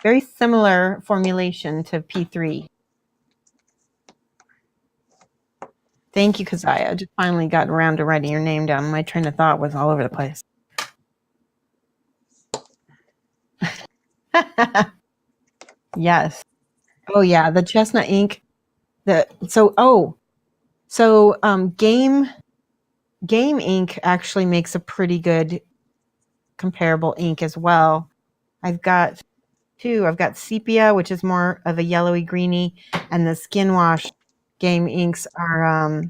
very similar formulation to P3. Thank you, Keziah. I just finally got around to writing your name down. My train of thought was all over the place. Yes. Oh yeah, the chestnut ink. Game ink actually makes a pretty good comparable ink as well. I've got two. I've got sepia, which is more of a yellowy greeny, and the skin wash game inks are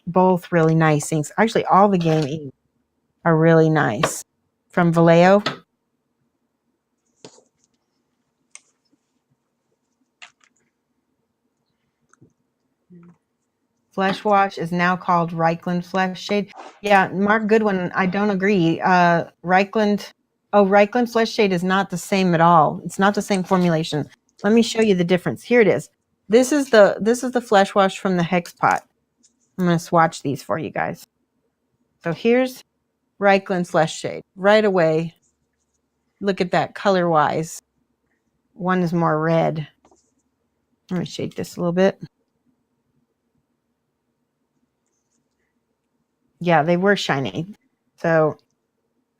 both really nice inks. Actually, all the game inks are really nice from Vallejo. Flesh Wash is now called Reichland Flesh Shade. Yeah, Mark Goodwin, I don't agree. Reichland Flesh Shade is not the same at all. It's not the same formulation. Let me show you the difference. Here it is. This is the Flesh Wash from the Hex Pot. I'm going to swatch these for you guys. So here's Reichland Flesh Shade. Right away, look at that color-wise. One is more red. Let me shake this a little bit. Yeah, they were shiny. So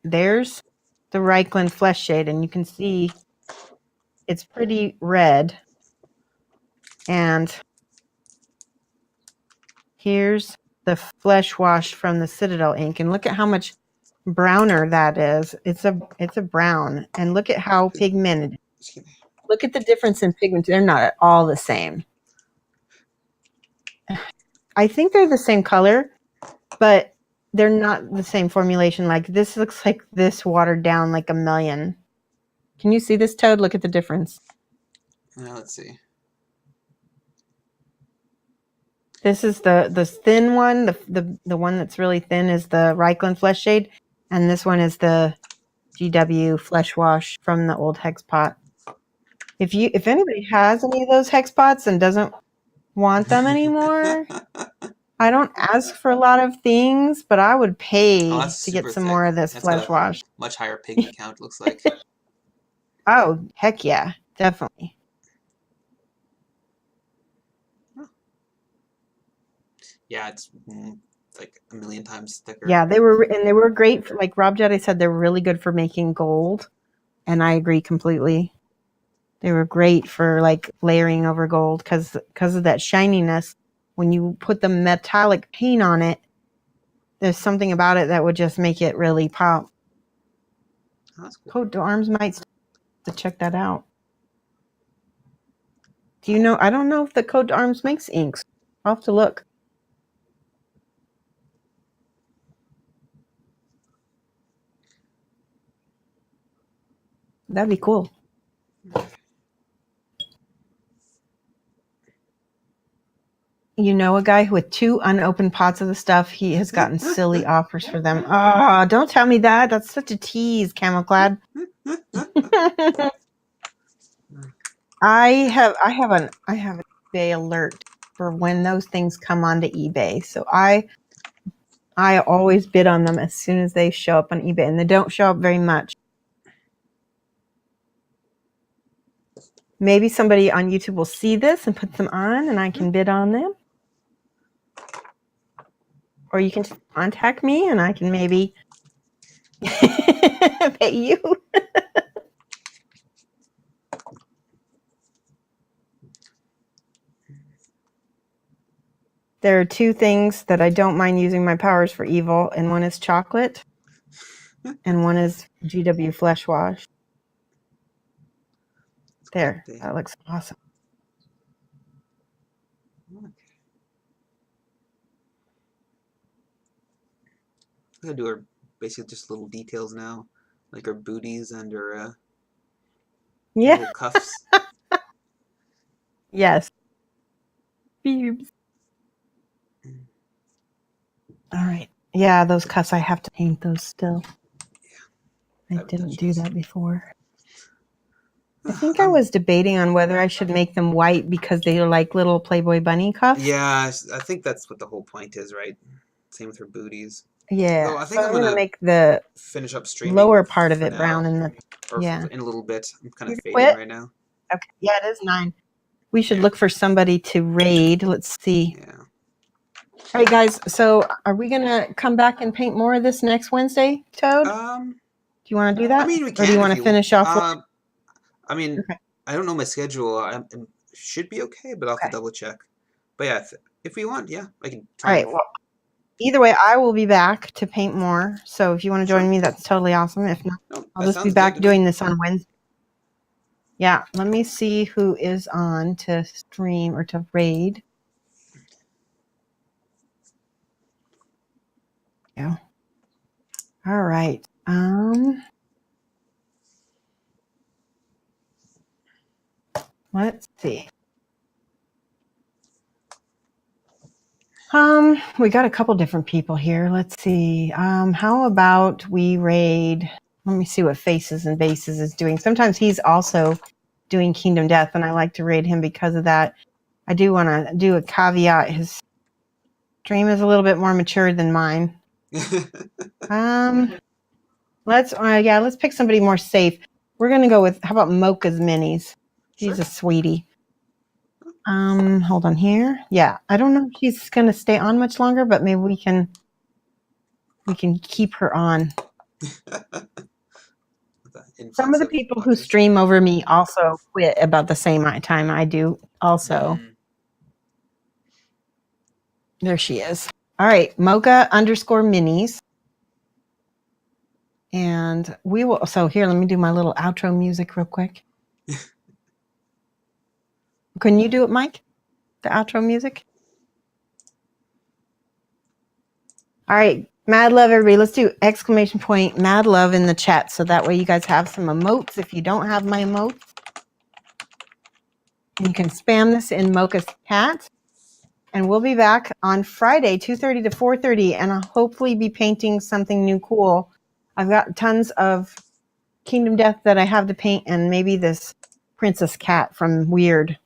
there's the Reichland Flesh Shade, and you can see it's pretty red. And here's the Flesh Wash from the Citadel ink, and look at how much browner that is. It's a brown, and look at how pigmented. Look at the difference in pigment. They're not at all the same. I think they're the same color, but they're not the same formulation. Like this looks like this watered down like a million. Can you see this, Toad? Look at the difference. Let's see. This is the thin one. The one that's really thin is the Reichland Flesh Shade, and this one is the GW Flesh Wash from the old Hex Pot. If anybody has any of those Hex Pots and doesn't want them anymore, I don't ask for a lot of things, but I would pay to get some more of this Flesh Wash. Much higher pigment count, looks like. Oh, heck yeah, definitely. Yeah, it's like a million times thicker. Yeah, they were great for, like Rob Jedi said, they're really good for making gold, and I agree completely. They were great for like layering over gold because of that shininess. When you put the metallic paint on it, there's something about it that would just make it really pop. Oh, that's cool. Coat to Arms might to check that out. Do you know? I don't know if the Coat to Arms makes inks. I'll have to look. That'd be cool. You know a guy with 2 unopened pots of the stuff. He has gotten silly offers for them. Oh, don't tell me that. That's such a tease, Camelclad. I have an eBay alert for when those things come onto eBay. So I always bid on them as soon as they show up on eBay, and they don't show up very much. Maybe somebody on YouTube will see this and put them on, and I can bid on them. Or you can just contact me, and I can maybe pay you. There are 2 things that I don't mind using my powers for evil, and one is chocolate, and one is GW Flesh Wash. There, that looks awesome. gonna do her basically just little details now, like her booties and her Yeah. little cuffs. Yes. Boobs. All right. Yeah, those cuffs, I have to paint those still. I Haven't didn't touched do those. that before. I think I was debating on whether I should make them white because they are like little Playboy bunny cuffs. Yeah, I think that's what the whole point is, right? Same with her booties. Yeah. Though I So think I'm I'm going to gonna make the finish up streaming lower part of for it brown now, and the or yeah. in a little bit. I'm kind You of can fading quit? right now. Okay. Yeah, it is 9. We should Yeah. look for somebody to raid. Let's see. Yeah. All right, guys. So are we going to come back and paint more of this next Wednesday, Toad? Do you want to do that? I mean, we can. Or do you if want to finish off? I mean, Okay. I don't know my schedule. I should be okay, but I'll have to Okay. double check. But yeah, if we want, yeah, I can All try. right. Well, either way, I will be back to paint more. So if you want to join Sure. me, that's totally awesome. If not, No, I'll that just be sounds back good to me. doing this on Wednesday. Yeah, let me see who is on to stream or to raid. Yeah. All right. Let's see. We got a couple different people here. Let's see. How about we raid? Let me see what Faces and Bases is doing. Sometimes he's also doing Kingdom Death, and I like to raid him because of that. I do want to do a caveat. His stream is a little bit more mature than mine. Let's pick somebody more safe. We're gonna go with how about Mocha's Minis? She's Sure. a sweetie. Hold on here. Yeah, I don't know if she's gonna stay on much longer, but maybe we can keep her on. Some of the people who stream over me also quit about the same time I do. Also, there she is. All right, Mocha_minis. And we will, so here, let me do my little outro music real quick. Can you do it, Mike? The outro music? All right, mad love, everybody. Let's do exclamation point mad love in the chat so that way you guys have some emotes if you don't have my emotes. You can spam this in Mocha's chat. And we'll be back on Friday, 2:30 to 4:30, and I'll hopefully be painting something new cool. I've got tons of Kingdom Death that I have to paint, and maybe this Princess Cat from Weird.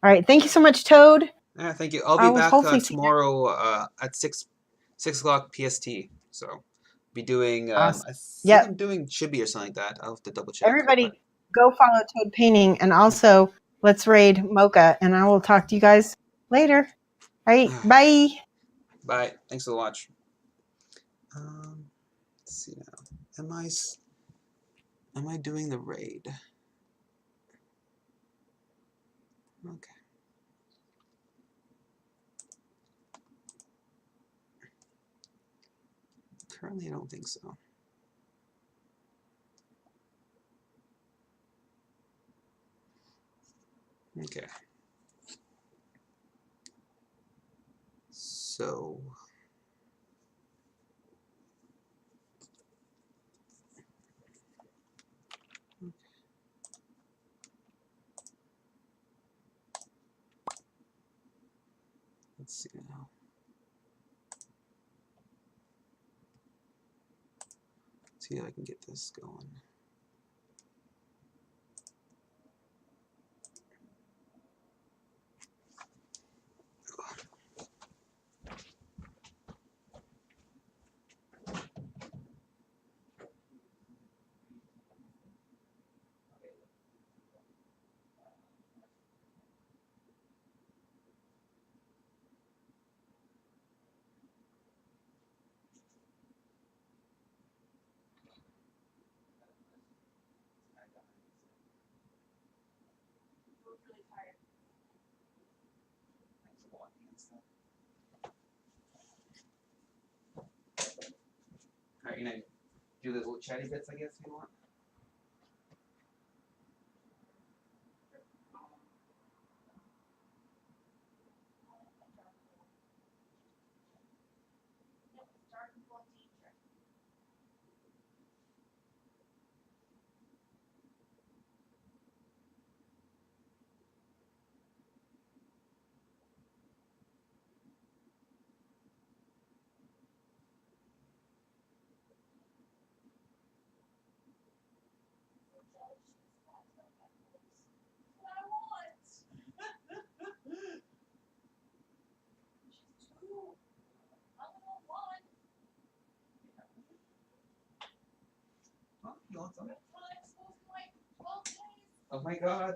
All right, thank you so much, Toad. Yeah, thank you. I'll I be will back hopefully see tomorrow at 6 o'clock PST. So be doing. Awesome. I think Yep. I'm doing Chibi or something like that. I'll have to double check. Everybody, But go follow Toad Painting, and also let's raid Mocha, and I will talk to you guys later. All right, bye. bye. Thanks for the watch. Let's see now. Am I doing the raid? Okay. Currently, I don't think so. Okay. So. Let's see now. Let's see if I can get this going. Alright, you gonna do those little chatty bits, I guess, if you want? Oh my god.